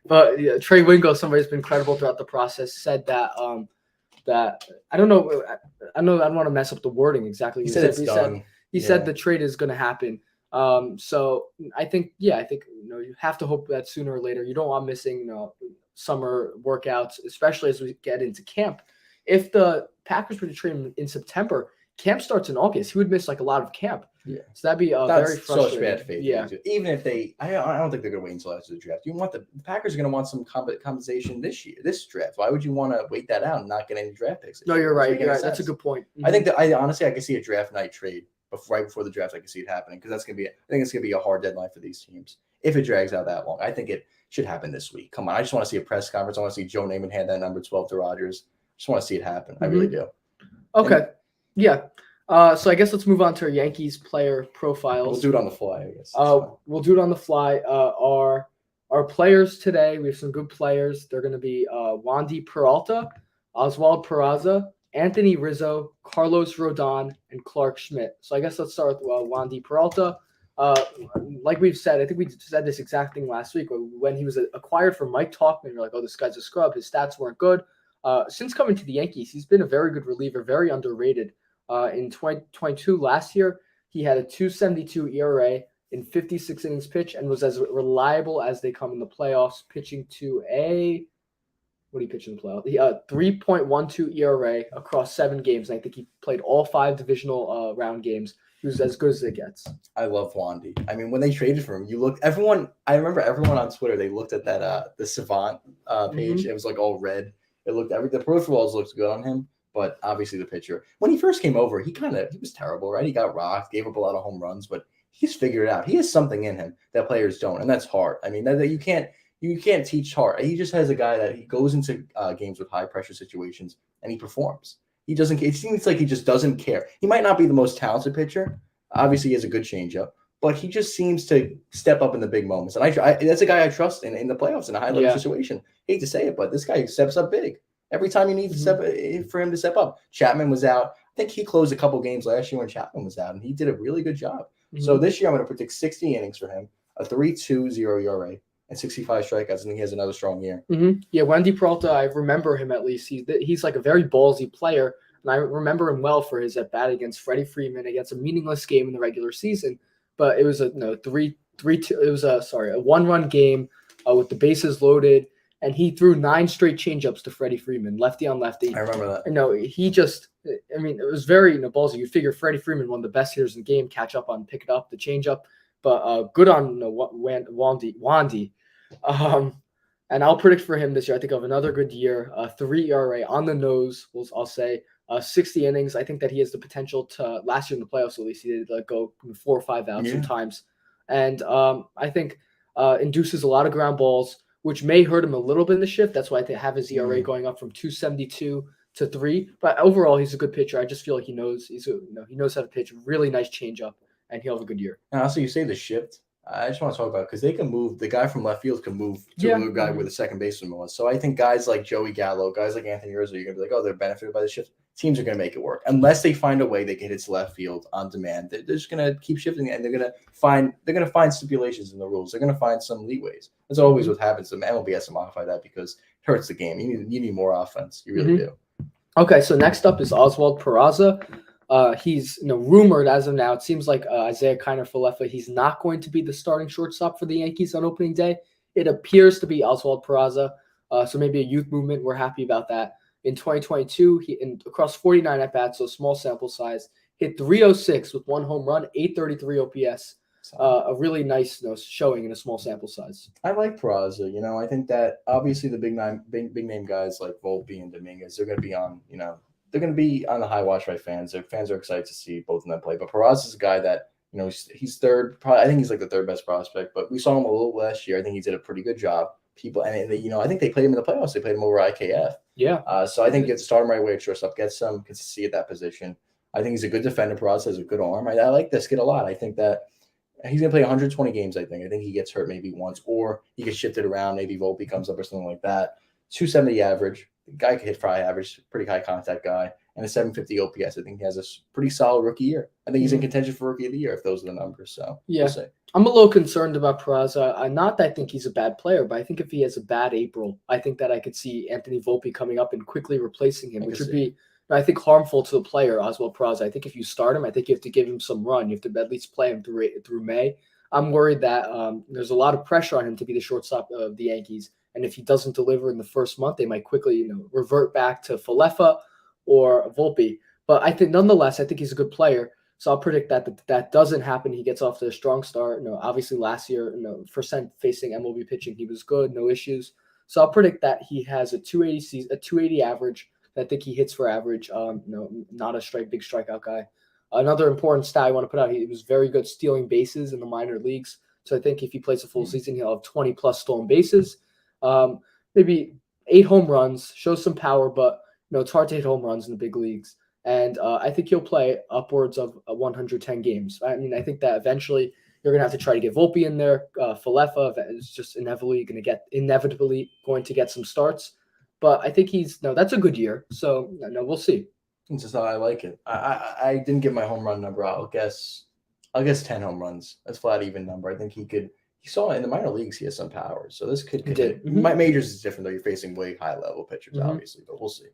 [SPEAKER 1] But yeah, Trey Wingo, somebody who's been credible throughout the process, said that that I don't know. I don't want to mess up the wording exactly.
[SPEAKER 2] He said it's done.
[SPEAKER 1] He said the trade is going to happen. So I think you have to hope that sooner or later. You don't want missing summer workouts, especially as we get into camp. If the Packers were to trade him in September, camp starts in August. He would miss like a lot of camp. Yeah, so that'd be very frustrating.
[SPEAKER 2] Such bad faith.
[SPEAKER 1] Yeah,
[SPEAKER 2] even if I don't think they're going to wait until after the draft. You want the Packers are going to want some compensation this draft. Why would you want to wait that out and not get any draft picks?
[SPEAKER 1] No, you're right. That's a good point.
[SPEAKER 2] I think that honestly I can see a draft night trade right before the draft. I can see it happening because I think it's going to be a hard deadline for these teams if it drags out that long. I think it should happen this week. Come on, I just want to see a press conference. I want to see Joe Namath hand that number 12 to Rodgers. Just want to see it happen. I really do.
[SPEAKER 1] Okay. Yeah. So I guess let's move on to our Yankees player profiles.
[SPEAKER 2] We'll do it on the fly, I guess.
[SPEAKER 1] We'll do it on the fly. Our players today, we have some good players. They're going to be Wandy Peralta, Oswald Peraza, Anthony Rizzo, Carlos Rodon, and Clark Schmidt. So I guess let's start with Wandy Peralta. Like we've said, I think we said this exact thing last week when he was acquired from Mike Talkman. You're like, oh, this guy's a scrub. His stats weren't good. Since coming to the Yankees, he's been a very good reliever, very underrated. In 2022, last year, he had a 2.72 ERA in 56 innings pitched and was as reliable as they come in the playoffs, pitching to what did he pitch in the playoffs? 3.12 ERA across 7 games. And I think he played all 5 divisional round games. He was as good as it gets. I
[SPEAKER 2] love Wandy. I mean, when they traded for him, I remember everyone on Twitter, they looked at that the Savant page. It was like all red. It looked the profiles looked good on him. But obviously the pitcher, when he first came over, he was terrible, right? He got rocked, gave up a lot of home runs, but he's figured it out. He has something in him that players don't, and that's hard. I mean, that you can't teach hard. He just has a guy that he goes into games with high pressure situations and he performs. It seems like he just doesn't care. He might not be the most talented pitcher. Obviously, he has a good changeup, but he just seems to step up in the big moments. And that's a guy I trust in the playoffs in a high level situation. Hate to say it, but this guy steps up big. Every time you need for him to step up. Chapman was out. I think he closed a couple games last year when Chapman was out, and he did a really good job. So this year I'm going to predict 60 innings for him, a 3.20 ERA, and 65 strikeouts, and he has another strong year.
[SPEAKER 1] Yeah, Wandy Peralta, I remember him at least. He's like a very ballsy player, and I remember him well for his at-bat against Freddie Freeman against a meaningless game in the regular season. But it was a 1-run game with the bases loaded. And he threw 9 straight changeups to Freddie Freeman, lefty on lefty.
[SPEAKER 2] I remember that.
[SPEAKER 1] It was very ballsy. You figure Freddie Freeman, one of the best hitters in the game, pick it up, the changeup. But good on Wandy. And I'll predict for him this year, I think of another good year, 3 ERA on the nose, I'll say, 60 innings. I think that he has the potential to, last year in the playoffs at least, he did go 4 or 5 outs sometimes. And I think induces a lot of ground balls, which may hurt him a little bit in the shift. That's why I have his ERA going up from 2.72 to 3. But overall, he's a good pitcher. I just feel like he knows how to pitch. Really nice changeup, and he'll have a good year.
[SPEAKER 2] And also, you say the shift. I just want to talk about because they can move. The guy from left field can move to the guy where the second baseman was. So I think guys like Joey Gallo, guys like Anthony Rizzo, you're gonna be like, oh, they're benefited by the shift. teams are going to make it work unless they find a way they can hit to left field on demand. They're just going to keep shifting, and they're going to find stipulations in the rules. They're going to find some leeways. That's always what happens. The MLB has to modify that because it hurts the game. You need more offense. You really do.
[SPEAKER 1] Okay, so next up is Oswald Peraza. He's rumored as of now. It seems like Isaiah Kiner-Falefa. He's not going to be the starting shortstop for the Yankees on opening day. It appears to be Oswald Peraza. So maybe a youth movement. We're happy about that. In 2022, across 49 at bats, so small sample size, hit 306 with 1 home run, 833 OPS. A really nice showing in a small sample size.
[SPEAKER 2] I like Peraza. I think that obviously the big name guys like Volpe and Dominguez, they're going to be on. They're going to be on the high watch by fans. Their fans are excited to see both of them play. But Peraza is a guy that he's third. Probably, I think he's like the third best prospect. But we saw him a little last year. I think he did a pretty good job. People and I think they played him in the playoffs. They played him over IKF.
[SPEAKER 1] Yeah.
[SPEAKER 2] So I think you have to start him right away at shortstop. Get some consistency at that position. I think he's a good defender. Peraza has a good arm. I like this kid a lot. I think that he's going to play 120 games, I think. I think he gets hurt maybe once, or he gets shifted around. Maybe Volpe comes up or something like that. 270 average. The guy could hit for high average, pretty high contact guy, and a 750 OPS. I think he has a pretty solid rookie year. I think he's in contention for rookie of the year if those are the numbers. So
[SPEAKER 1] yeah,
[SPEAKER 2] we'll see.
[SPEAKER 1] I'm a little concerned about Peraza. Not that I think he's a bad player, but I think if he has a bad April, I think that I could see Anthony Volpe coming up and quickly replacing him, which would be, I think, harmful to the player, Oswald Peraza. I think if you start him, I think you have to give him some run. You have to at least play him through May. I'm worried that there's a lot of pressure on him to be the shortstop of the Yankees. And if he doesn't deliver in the first month, they might quickly, revert back to Falefa or Volpe. But I think, nonetheless, I think he's a good player. So I'll predict that doesn't happen. He gets off to a strong start. Obviously last year, first time facing MLB pitching, he was good, no issues. So I'll predict that he has a 280 average. I think he hits for average. Not a big strikeout guy. Another important stat I want to put out: he was very good stealing bases in the minor leagues. So I think if he plays a full season, he'll have 20 plus stolen bases. Maybe 8 home runs. Shows some power, but it's hard to hit home runs in the big leagues. And I think he'll play upwards of 110 games. I mean, I think that eventually you're going to have to try to get Volpe in there. Falefa is just inevitably going to get some starts. But I think that's a good year. So, we'll see.
[SPEAKER 2] This is how I like it. I didn't give my home run number. I'll guess 10 home runs. That's flat even number. I think he saw in the minor leagues he has some power. So this could hit. My majors is different though. You're facing way high level pitchers, obviously, but we'll see.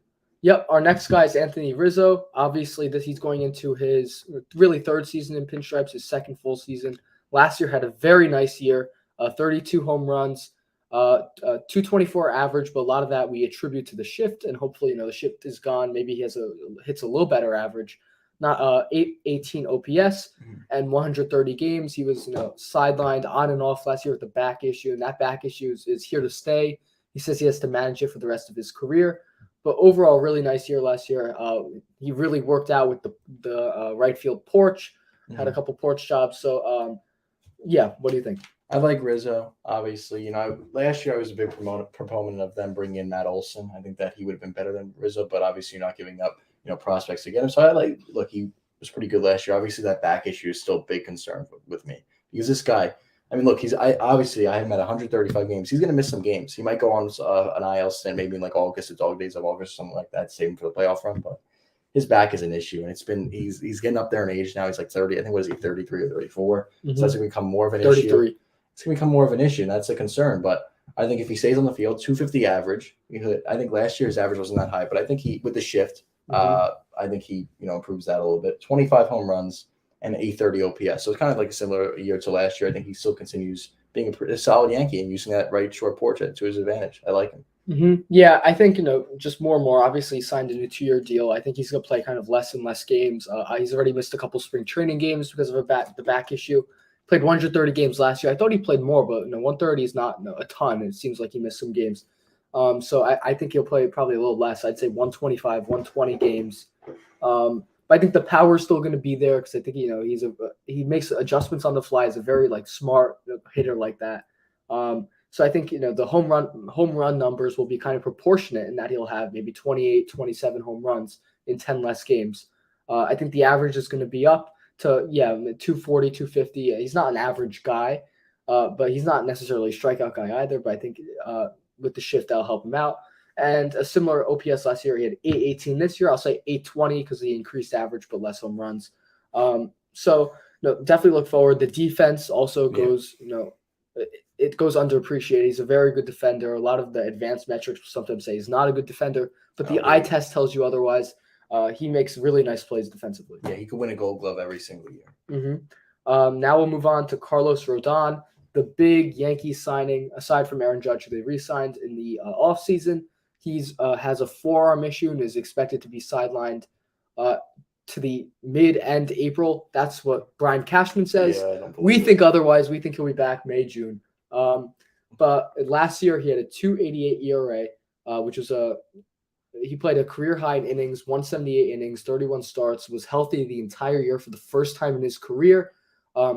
[SPEAKER 1] Yep, our next guy is Anthony Rizzo. Obviously, he's going into his really third season in pinstripes, his second full season. Last year had a very nice year, 32 home runs, 224 average, but a lot of that we attribute to the shift, and hopefully, the shift is gone. Maybe he hits a little better average. Not 818 OPS and 130 games. He was sidelined on and off last year with the back issue, and that back issue is here to stay. He says he has to manage it for the rest of his career. But overall, really nice year last year. He really worked out with the right field porch, had a couple porch jobs. So, what do you think?
[SPEAKER 2] I like Rizzo, obviously. Last year I was a big proponent of them bringing in Matt Olson. I think that he would have been better than Rizzo, but obviously you're not giving up, prospects to get him. So he was pretty good last year. Obviously that back issue is still a big concern with me because this guy, I mean, look, I have him at 135 games. He's going to miss some games. He might go on an IL stint, maybe in like August, the dog days of August, something like that, save him for the playoff run. But his back is an issue, and he's getting up there in age now. He's like 30. I think, what is he, 33 or 34? So that's going to become more of an
[SPEAKER 1] 33.
[SPEAKER 2] issue. It's going to become more of an issue, and that's a concern. But I think if he stays on the field, 250 average. I think last year's average wasn't that high, but I think with the shift, I think he improves that a little bit. 25 home runs and 830 OPS. So it's kind of like a similar year to last year. I think he still continues being a solid Yankee and using that right short porch to his advantage. I like him.
[SPEAKER 1] Yeah, I think, just more and more. Obviously, he signed a new 2-year deal. I think he's going to play kind of less and less games. He's already missed a couple spring training games because of the back issue. Played 130 games last year. I thought he played more, but 130 is not a ton. It seems like he missed some games. So I think he'll play probably a little less. I'd say 125, 120 games. But I think the power is still going to be there because I think he makes adjustments on the fly. He's a very smart hitter like that. So I think the home run numbers will be kind of proportionate in that he'll have maybe 28, 27 home runs in 10 less games. I think the average is going to be up to 240, 250. He's not an average guy, but he's not necessarily a strikeout guy either. But I think with the shift that'll help him out. And a similar OPS last year. He had 818 this year. I'll say 820 because of the increased average, but less home runs. So no, definitely look forward. The defense also goes, it goes underappreciated. He's a very good defender. A lot of the advanced metrics sometimes say he's not a good defender, but the eye test tells you otherwise. He makes really nice plays defensively.
[SPEAKER 2] Yeah, he could win a Gold Glove every single year.
[SPEAKER 1] Mm-hmm. Now we'll move on to Carlos Rodon, the big Yankees signing, aside from Aaron Judge, who they re-signed in the offseason. He's has a forearm issue and is expected to be sidelined to the mid-end April. That's what Brian Cashman says.
[SPEAKER 2] Yeah,
[SPEAKER 1] we think otherwise. We think he'll be back May, June. But last year he had a 2.88 ERA, which was he played a career high in innings, 178 innings, 31 starts, was healthy the entire year for the first time in his career.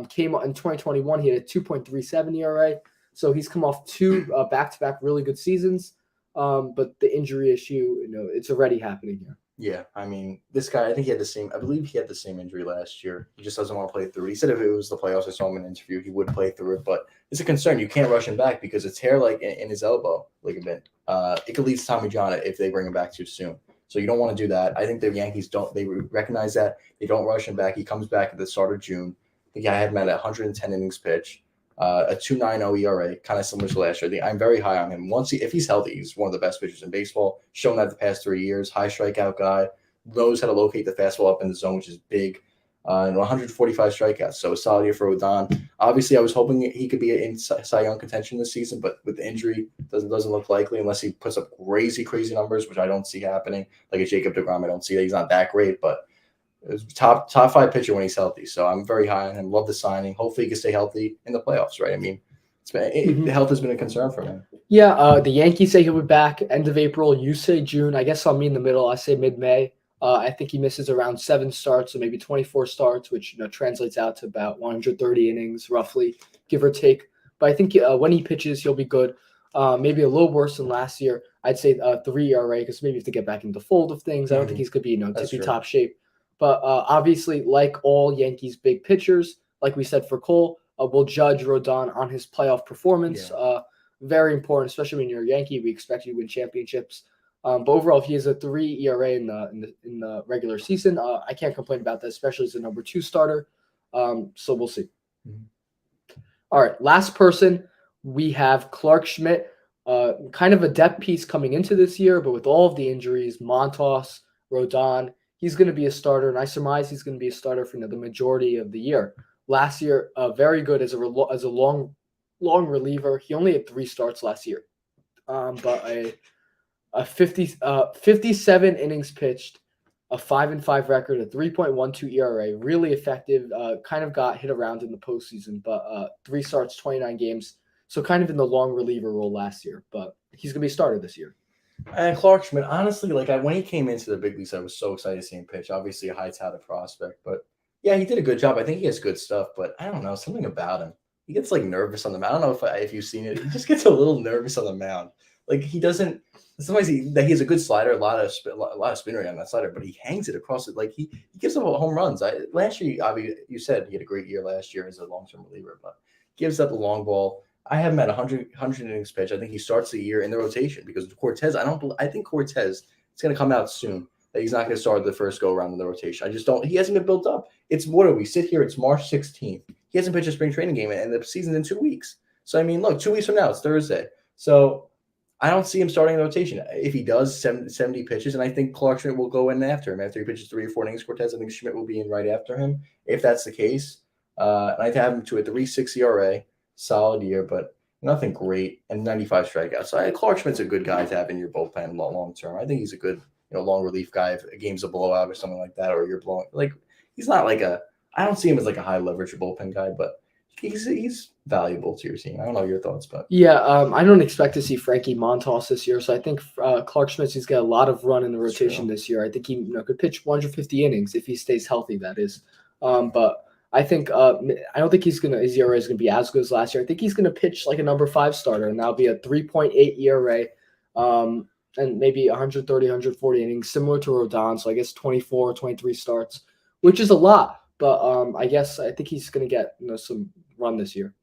[SPEAKER 1] Came in 2021, he had a 2.37 ERA. So he's come off two back-to-back really good seasons. But the injury issue, it's already happening here.
[SPEAKER 2] Yeah, I mean, this guy, I believe he had the same injury last year. He just doesn't want to play through it. He said if it was the playoffs, I saw him in an interview, he would play through it, but it's a concern. You can't rush him back because it's hair like in his elbow ligament. It could lead to Tommy John if they bring him back too soon. So you don't want to do that. I think the Yankees they recognize that. They don't rush him back. He comes back at the start of June. I think I had him at 110 innings pitch. A 2.90 ERA, kind of similar to last year. I'm very high on him. If he's healthy, he's one of the best pitchers in baseball. Shown that the past 3 years. High strikeout guy, knows how to locate the fastball up in the zone, which is big. And 145 strikeouts, so a solid year for Rodon. Obviously, I was hoping he could be in Cy Young contention this season, but with the injury, doesn't look likely unless he puts up crazy numbers, which I don't see happening. Like a Jacob deGrom, I don't see that. He's not that great, but top 5 pitcher when he's healthy. So I'm very high on him. Love the signing. Hopefully he can stay healthy in the playoffs, right? I mean, the health has been a concern for him.
[SPEAKER 1] Yeah, the Yankees say he'll be back end of April. You say June. I guess I'll meet in the middle. I say mid-May. I think he misses around 7 starts, so maybe 24 starts, which translates out to about 130 innings roughly, give or take. But I think when he pitches, he'll be good. Maybe a little worse than last year. I'd say 3 ERA because maybe you have to get back into the fold of things. I don't think he's going to be tippy-top shape. But obviously, like all Yankees big pitchers, like we said for Cole, we'll judge Rodon on his playoff performance.
[SPEAKER 2] Yeah.
[SPEAKER 1] Very important, especially when you're a Yankee. We expect you to win championships. But overall, if he has a 3 ERA in the regular season, I can't complain about that, especially as a number 2 starter. So we'll see. All right, last person, we have Clark Schmidt, kind of a depth piece coming into this year, but with all of the injuries, Montas, Rodon, he's going to be a starter, and I surmise he's going to be a starter for the majority of the year. Last year, very good as a long reliever. He only had 3 starts last year, but a 57 innings pitched, a 5-5 record, a 3.12 ERA, really effective. Kind of got hit around in the postseason, but 3 starts, 29 games. So kind of in the long reliever role last year, but he's going to be a starter this year.
[SPEAKER 2] And Clark Schmidt, honestly, when he came into the big leagues, I was so excited to see him pitch. Obviously, a high-touted prospect, but yeah, he did a good job. I think he has good stuff, but I don't know, something about him. He gets nervous on the mound. I don't know if you've seen it. He just gets a little nervous on the mound. He doesn't. Sometimes he has a good slider, a lot of spin rate on that slider, but he hangs it across it. He gives up home runs. Last year, you said he had a great year last year as a long-term reliever, but gives up the long ball. I have him at 100 innings pitch. I think he starts the year in the rotation because Cortez. I think Cortez is going to come out soon. That he's not going to start the first go around in the rotation. I just don't. He hasn't been built up. What do we sit here? It's March 16th. He hasn't pitched a spring training game, and the season's in 2 weeks. So I mean, look, 2 weeks from now it's Thursday. So I don't see him starting the rotation. If he does 70 pitches, and I think Clark Schmidt will go in after him. After he pitches 3 or 4 innings, Cortez, I think Schmidt will be in right after him. If that's the case, and I'd have him to a 3.6 ERA, solid year, but nothing great, and 95 strikeouts. So Clark Schmidt's a good guy to have in your bullpen long term. I think he's a good, long relief guy if a game's a blowout or something like that, or you're blowing. He's not I don't see him as a high leverage bullpen guy, but he's valuable to your team. I don't know your thoughts, but
[SPEAKER 1] yeah, I don't expect to see Frankie Montas this year, so I think Clark Schmidt has got a lot of run in the rotation this year. I think he could pitch 150 innings if he stays healthy. That is, but I think I don't think his ERA is gonna be as good as last year. I think he's gonna pitch like a number 5 starter, and that'll be a 3.8 ERA, and maybe 130, 140 innings, similar to Rodon. So I guess 24, 23 starts, which is a lot. But I think he's going to get some run this year.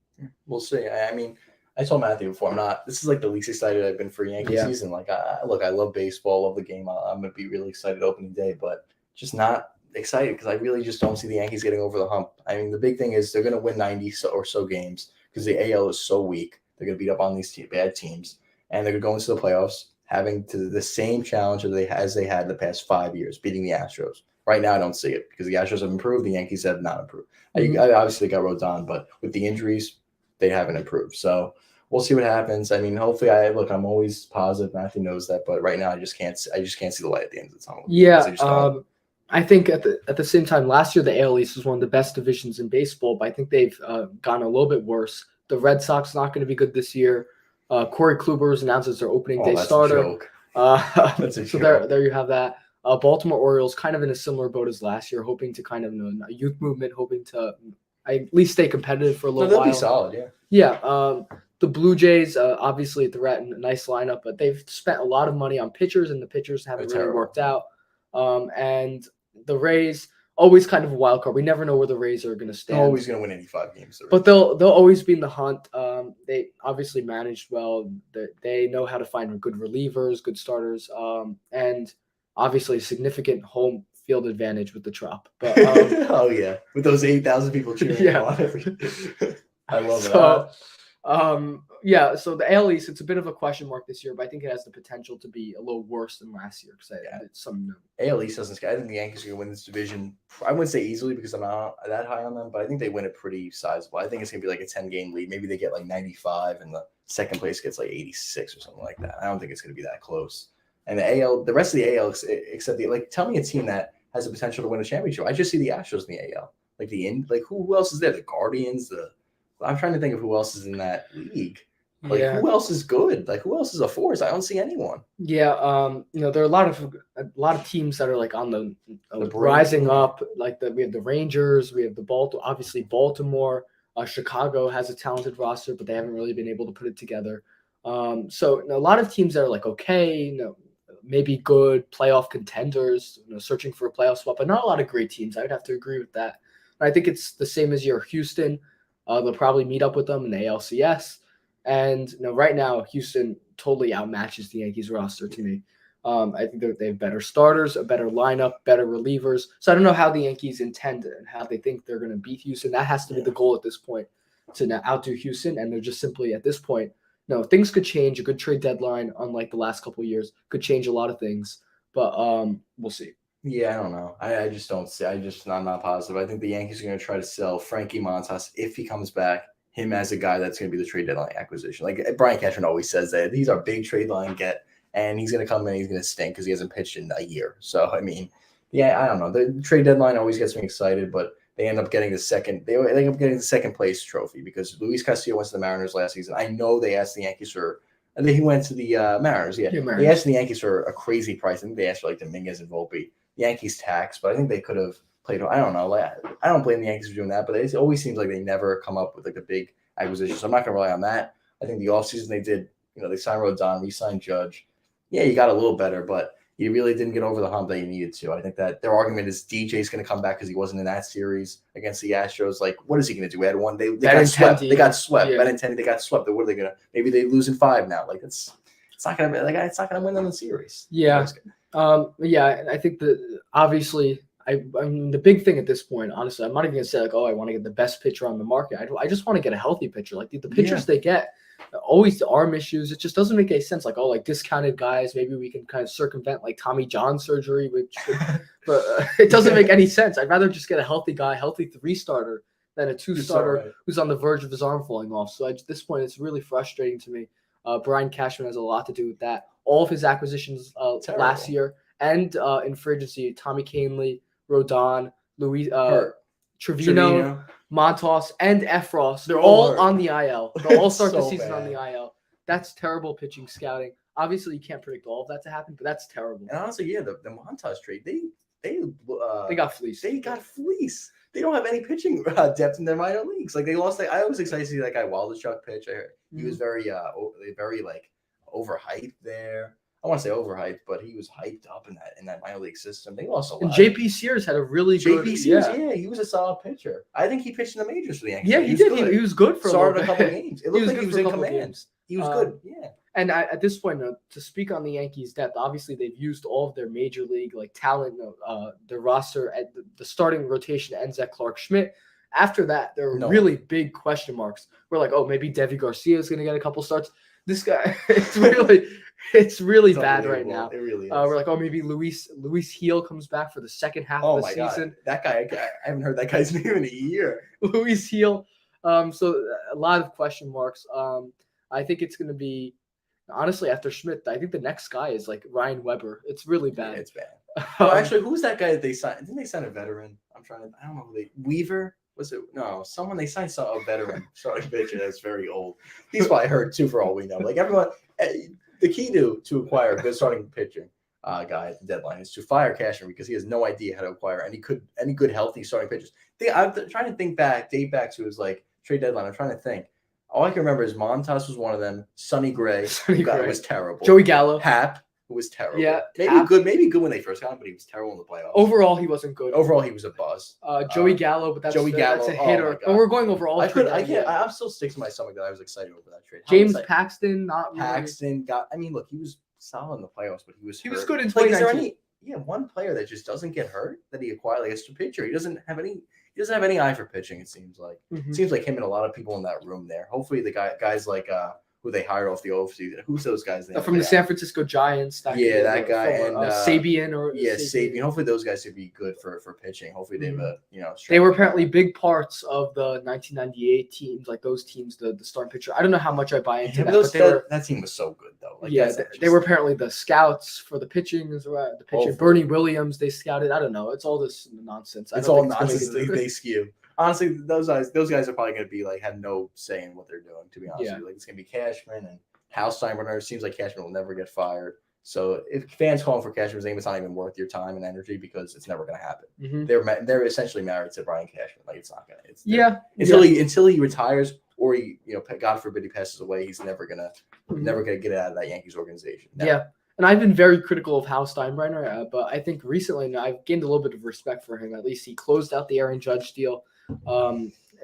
[SPEAKER 2] We'll see. I mean, I told Matthew before, this is like the least excited I've been for Yankee
[SPEAKER 1] Yeah.
[SPEAKER 2] season. Like, I love baseball, love the game. I'm going to be really excited opening day, but just not excited because I really just don't see the Yankees getting over the hump. I mean, the big thing is they're going to win 90 or so games because the AL is so weak. They're going to beat up on these bad teams, and they're going to go into the playoffs having the same challenge as they had the past 5 years, beating the Astros. Right now, I don't see it because the Astros have improved. The Yankees have not improved.
[SPEAKER 1] Mhm.
[SPEAKER 2] I obviously got Rodon, but with the injuries, they haven't improved. So we'll see what happens. I mean, hopefully, I'm always positive. Matthew knows that, but right now, I just can't see the light at the end of the tunnel.
[SPEAKER 1] Yeah, I think at the same time, last year the AL East was one of the best divisions in baseball, but I think they've gotten a little bit worse. The Red Sox not going to be good this year. Corey Kluber's announces their opening day
[SPEAKER 2] that's
[SPEAKER 1] starter.
[SPEAKER 2] a joke. That's a
[SPEAKER 1] So
[SPEAKER 2] joke.
[SPEAKER 1] there you have that. Baltimore Orioles kind of in a similar boat as last year, hoping to kind of a youth movement, hoping to at least stay competitive for a little
[SPEAKER 2] They'll
[SPEAKER 1] while.
[SPEAKER 2] be solid, yeah.
[SPEAKER 1] Yeah. The Blue Jays, obviously a threat and a nice lineup, but they've spent a lot of money on pitchers, and the pitchers haven't
[SPEAKER 2] They're
[SPEAKER 1] really
[SPEAKER 2] terrible.
[SPEAKER 1] worked out. And the Rays, always kind of a wild card. We never know where the Rays are going to stand.
[SPEAKER 2] They're always going to win 85 games.
[SPEAKER 1] But they'll always be in the hunt. They obviously managed well. They know how to find good relievers, good starters, and obviously significant home field advantage with the Trop. But
[SPEAKER 2] oh yeah, with those 8,000 people cheering
[SPEAKER 1] Yeah.
[SPEAKER 2] on I love
[SPEAKER 1] so,
[SPEAKER 2] that.
[SPEAKER 1] Yeah, so the AL East, it's a bit of a question mark this year, but I think it has the potential to be a little worse than last year because
[SPEAKER 2] AL East doesn't scare. I think the Yankees are going to win this division. I wouldn't say easily because I'm not that high on them, but I think they win it pretty sizable. I think it's going to be like a 10-game lead. Maybe they get like 95 and the second place gets like 86 or something like that. I don't think it's going to be that close. And the rest of the AL, except tell me a team that has the potential to win a championship. I just see the Astros in the AL. Who else is there? The Guardians, I'm trying to think of who else is in that league. Who else is good? Who else is a force? I don't see anyone.
[SPEAKER 1] Yeah, there are a lot of teams that are on the rising up. We have the Rangers, we have the Baltimore. Chicago has a talented roster, but they haven't really been able to put it together. So a lot of teams that are okay, maybe good playoff contenders, searching for a playoff spot, but not a lot of great teams. I would have to agree with that. And I think it's the same as your Houston. They'll probably meet up with them in the ALCS. And right now, Houston totally outmatches the Yankees roster to me. I think they have better starters, a better lineup, better relievers. So I don't know how the Yankees intend and how they think they're going to beat Houston. That has to be the goal at this point, to now outdo Houston. And they're just simply at this point, things could change. A good trade deadline, unlike the last couple of years, could change a lot of things. But we'll see.
[SPEAKER 2] Yeah, I don't know. I just don't see. I'm not positive. I think the Yankees are going to try to sell Frankie Montas if he comes back. Him as a guy that's going to be the trade deadline acquisition. Brian Cashman always says that these are big trade line get, and he's going to come in and he's going to stink because he hasn't pitched in a year. So I mean, yeah, I don't know. The trade deadline always gets me excited, but they end up getting the second. They end up getting the second place trophy because Luis Castillo went to the Mariners last season. I know they asked the Yankees for. And then he went to the Mariners. Yeah,
[SPEAKER 1] Mariners.
[SPEAKER 2] They asked the Yankees for a crazy price. I think they asked for Dominguez and Volpe. Yankees tax, but I think they could have played. I don't know. I don't blame the Yankees for doing that, but it always seems like they never come up with a big acquisition. So I'm not going to rely on that. I think the offseason they did, they signed Rodon, re-signed Judge. Yeah, you got a little better, but you really didn't get over the hump that you needed to. I think that their argument is DJ's going to come back because he wasn't in that series against the Astros. What is he going to do? We had one. They got swept. They got swept.
[SPEAKER 1] Yeah.
[SPEAKER 2] Benintendi, they got swept. What are they going to? Maybe they lose in 5 now. It's not going to be it's not going to win them the series.
[SPEAKER 1] Yeah. Yeah, I think that obviously, I mean, the big thing at this point, honestly, I'm not even gonna say I want to get the best pitcher on the market. I just want to get a healthy pitcher. The pitchers they get, always the arm issues. It just doesn't make any sense. Discounted guys. Maybe we can kind of circumvent Tommy John surgery, but it doesn't make any sense. I'd rather just get a healthy guy, healthy 3-starter, than a 2-starter who's on the verge of his arm falling off. So at this point, it's really frustrating to me. Brian Cashman has a lot to do with that. All of his acquisitions last year and in free agency, Tommy Kahnle, Rodon, Trevino, Montas, and Efros, they're all on the IL. They'll all start the season on the IL. That's terrible pitching scouting. Obviously, you can't predict all of that to happen, but that's terrible.
[SPEAKER 2] And honestly, yeah, the Montas trade, they
[SPEAKER 1] got fleeced.
[SPEAKER 2] They got fleeced. They don't have any pitching depth in their minor leagues. They lost. I was excited to see that guy Waldichuk pitch. He was very overhyped there. I want to say overhyped, but he was hyped up in that minor league system. They lost a lot.
[SPEAKER 1] And JP Sears had a really good.
[SPEAKER 2] JP Sears, he was a solid pitcher. I think he pitched in the majors for the Yankees.
[SPEAKER 1] Yeah, he did. He was good for
[SPEAKER 2] started
[SPEAKER 1] a
[SPEAKER 2] couple games. It looked like he was in command.
[SPEAKER 1] Games.
[SPEAKER 2] He was good. Yeah.
[SPEAKER 1] And at this point, to speak on the Yankees' depth, obviously they've used all of their major league talent. Their roster at the starting rotation ends at Clark Schmidt. After that, there were really big question marks. We're like, oh, maybe Devi Garcia is going to get a couple starts. This guy, it's really bad right now.
[SPEAKER 2] It really is.
[SPEAKER 1] We're like, oh, maybe Luis Heel comes back for the second half of the season.
[SPEAKER 2] God. That guy, I haven't heard that guy's name in a year.
[SPEAKER 1] Luis Heel. So a lot of question marks. I think it's going to be. Honestly, after Schmidt, I think the next guy is like Ryan Weber. It's really bad.
[SPEAKER 2] Yeah, it's bad. Oh, actually, who's that guy that they signed? Didn't they sign a veteran? I don't know who Weaver? Was it? No, someone they signed a veteran starting pitcher that's very old. He's probably hurt too for all we know. Like everyone, the key to acquire a good starting pitching guy at the deadline is to fire Cashman because he has no idea how to acquire any good healthy starting pitchers. I'm trying to date back to his trade deadline. I'm trying to think. All I can remember is Montas was one of them. Sonny Gray, was terrible.
[SPEAKER 1] Joey Gallo.
[SPEAKER 2] Hap, who was terrible.
[SPEAKER 1] Yeah,
[SPEAKER 2] maybe good when they first got him, but he was terrible in the playoffs.
[SPEAKER 1] Overall, he wasn't good.
[SPEAKER 2] Overall, he was a buzz.
[SPEAKER 1] Joey Gallo, but that's a hitter. But we're going over all.
[SPEAKER 2] I can't. I'm still sticking to my stomach that I was excited over that trade.
[SPEAKER 1] James Paxton, not really.
[SPEAKER 2] Paxton got. I mean, look, he was solid in the playoffs, but he was
[SPEAKER 1] good in 2019.
[SPEAKER 2] Is there one player that just doesn't get hurt that he acquired like a pitcher? He doesn't have any eye for pitching. It seems like It seems like him and a lot of people in that room there. Hopefully, the guys like who they hired off the offseason. Who's those guys?
[SPEAKER 1] From the San Francisco Giants.
[SPEAKER 2] That guy and
[SPEAKER 1] Sabian
[SPEAKER 2] Sabian. Hopefully, those guys would be good for pitching. Hopefully, they have
[SPEAKER 1] They were apparently big parts of the 1998 teams, like those teams, the starting pitcher. I don't know how much I buy into that.
[SPEAKER 2] That team was so good though.
[SPEAKER 1] They were apparently the scouts for the pitching as well. The pitching, Bernie Williams, they scouted. I don't know. It's all this nonsense.
[SPEAKER 2] It's all nonsense. They skew. Honestly, those guys are probably going to be have no say in what they're doing. To be honest with you, it's going to be Cashman and Hal Steinbrenner. It seems like Cashman will never get fired. So if fans calling for Cashman's name, it's not even worth your time and energy because it's never going to happen. Mm-hmm. They're essentially married to Brian Cashman. It's not going to. Until he retires or he God forbid he passes away, he's never gonna get out of that Yankees organization. Never.
[SPEAKER 1] Yeah. And I've been very critical of Hal Steinbrenner, but I think recently I've gained a little bit of respect for him. At least he closed out the Aaron Judge deal.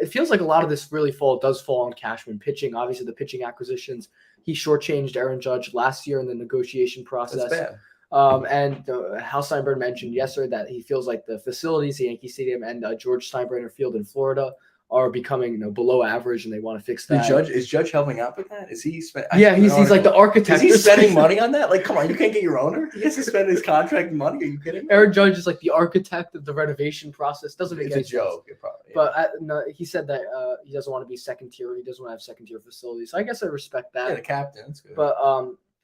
[SPEAKER 1] It feels like a lot of this really does fall on Cashman pitching. Obviously, the pitching acquisitions, he shortchanged Aaron Judge last year in the negotiation process.
[SPEAKER 2] That's bad.
[SPEAKER 1] And Hal Steinbrenner mentioned yesterday that he feels like the facilities, the Yankee Stadium and George Steinbrenner Field in Florida, are becoming below average, and they want to fix that.
[SPEAKER 2] Is Judge helping out with that? Is he
[SPEAKER 1] he's like the architect.
[SPEAKER 2] Is he spending money on that? Come on, you can't get your owner. He has to spend his contract money. Are you kidding me?
[SPEAKER 1] Aaron Judge is like the architect of the renovation process. Doesn't make any sense.
[SPEAKER 2] It's a joke.
[SPEAKER 1] But no, he said that he doesn't want to be second tier. He doesn't want to have second tier facilities. So I guess I respect that.
[SPEAKER 2] Yeah, the captain. That's good.
[SPEAKER 1] But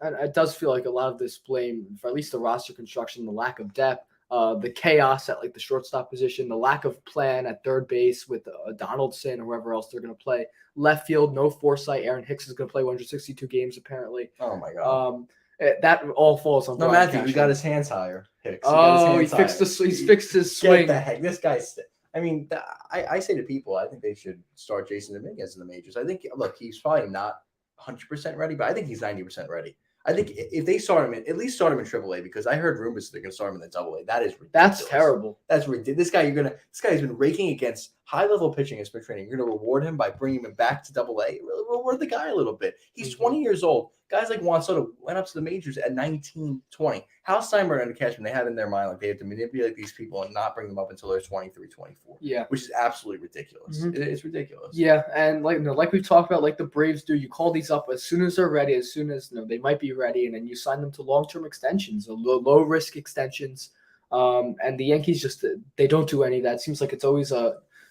[SPEAKER 1] and it does feel like a lot of this blame for at least the roster construction, the lack of depth. The chaos at the shortstop position, the lack of plan at third base with Donaldson or whoever else they're going to play. Left field, no foresight. Aaron Hicks is going to play 162 games apparently.
[SPEAKER 2] Oh my God.
[SPEAKER 1] That all falls on.
[SPEAKER 2] No, Matthew, he got his hands higher. Hicks.
[SPEAKER 1] He's fixed his swing.
[SPEAKER 2] Get the heck, this guy's. I mean, I say to people, I think they should start Jason Dominguez in the majors. I think he's probably not 100% ready, but I think he's 90% ready. I think if they start him at least start him in AAA because I heard rumors they're going to start him in the AA. That is ridiculous.
[SPEAKER 1] That's terrible.
[SPEAKER 2] That's ridiculous. This guy has been raking against high-level pitching in spring training. You're going to reward him by bringing him back to AA. Reward the guy a little bit. He's 20 years old. Guys like Juan Soto went up to the majors at 19, 20. Hal Steinbrenner and Cashman, they have in their mind they have to manipulate these people and not bring them up until they're 23, 24.
[SPEAKER 1] Yeah.
[SPEAKER 2] Which is absolutely ridiculous. Mm-hmm. It's ridiculous.
[SPEAKER 1] Yeah, and like we've talked about, like the Braves do, you call these up as soon as they're ready, as soon as they might be ready, and then you sign them to long-term extensions, low-risk extensions. And the Yankees just they don't do any of that. It seems like it's always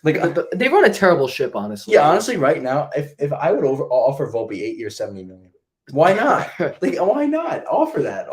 [SPEAKER 1] they run a terrible ship, honestly.
[SPEAKER 2] Yeah, honestly, right now, if I would offer Volpe 8 years, $70 million. Why not? Why not? Offer that.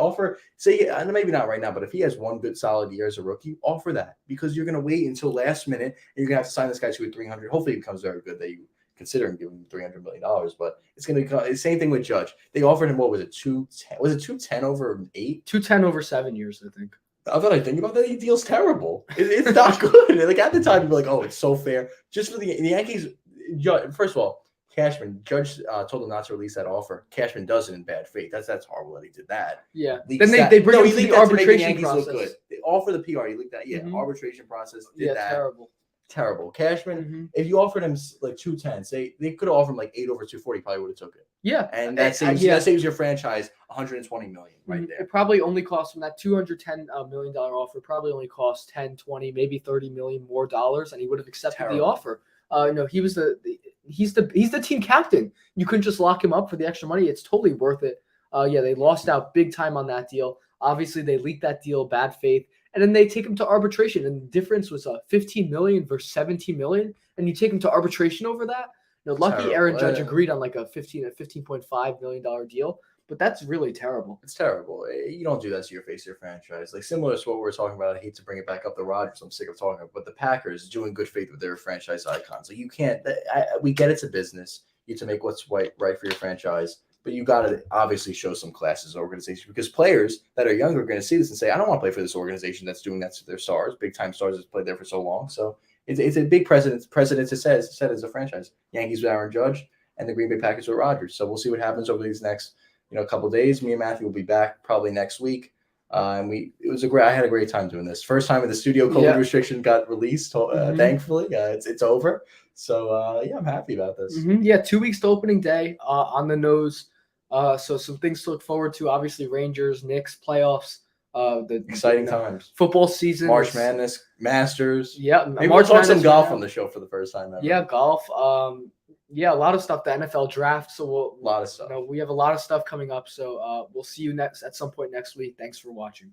[SPEAKER 2] Maybe not right now, but if he has one good solid year as a rookie, offer that because you're going to wait until last minute and you're going to have to sign this guy to a $300. Hopefully, it becomes very good that you consider him giving him $300 million. But it's going to come. Same thing with Judge. They offered him what was it? 210? Was it 210 over 8? 210
[SPEAKER 1] over 7 years, I think.
[SPEAKER 2] Now that I think about that, he deal's terrible. It's not good. At the time, you're like, oh, it's so fair. Just for the Yankees. First of all, Cashman, Judge told him not to release that offer. Cashman does it in bad faith. That's horrible that he did that.
[SPEAKER 1] Yeah.
[SPEAKER 2] Leaks
[SPEAKER 1] Then
[SPEAKER 2] that.
[SPEAKER 1] they bring
[SPEAKER 2] No,
[SPEAKER 1] him
[SPEAKER 2] he
[SPEAKER 1] to
[SPEAKER 2] leaked
[SPEAKER 1] the
[SPEAKER 2] that to make the
[SPEAKER 1] arbitration
[SPEAKER 2] Yankees
[SPEAKER 1] process.
[SPEAKER 2] look good. They offer the PR. He leaked that. Yeah,
[SPEAKER 1] Mhm.
[SPEAKER 2] arbitration process did that.
[SPEAKER 1] Terrible.
[SPEAKER 2] Terrible. Cashman,
[SPEAKER 1] Mhm.
[SPEAKER 2] if you offered him like 210, say they could have offered him like 8 over 240, probably would have took it.
[SPEAKER 1] Yeah.
[SPEAKER 2] And that saves your franchise 120 million right there.
[SPEAKER 1] It probably only cost him that $210 million offer. Probably only cost 10, 20, maybe 30 million more dollars, and he would have accepted the offer. He's the team captain. You couldn't just lock him up for the extra money. It's totally worth it. They lost out big time on that deal. Obviously, they leaked that deal, bad faith, and then they take him to arbitration. And the difference was 15 million versus 17 million, and you take him to arbitration over that. Lucky
[SPEAKER 2] Terrible.
[SPEAKER 1] Aaron Judge agreed on like a $15.5 million deal, but that's really terrible.
[SPEAKER 2] It's terrible. You don't do that to your face of your franchise. Like similar to what we were talking about. I hate to bring it back up to Rodgers. I'm sick of talking about, but the Packers doing good faith with their franchise icons. Like you can't. We get it's a business. You have to make what's right for your franchise, but you got to obviously show some class as an organization because players that are younger are going to see this and say, "I don't want to play for this organization that's doing that to their stars, big time stars that's played there for so long." So it's a big precedent to set as a franchise. Yankees with Aaron Judge and the Green Bay Packers with Rodgers. So we'll see what happens over these next couple of days. Me and Matthew will be back probably next week. I had a great time doing this. First time in the studio COVID restriction got released. Thankfully, it's over. So I'm happy about this.
[SPEAKER 1] 2 weeks to opening day on the nose. So some things to look forward to. Obviously, Rangers, Knicks, playoffs. The
[SPEAKER 2] exciting times.
[SPEAKER 1] Football season.
[SPEAKER 2] March Madness, Masters.
[SPEAKER 1] Yeah,
[SPEAKER 2] maybe we'll talk some golf on the show for the first time ever.
[SPEAKER 1] Yeah, golf. A lot of stuff. The NFL draft. So
[SPEAKER 2] a lot of stuff.
[SPEAKER 1] We have a lot of stuff coming up. So we'll see you at some point next week. Thanks for watching.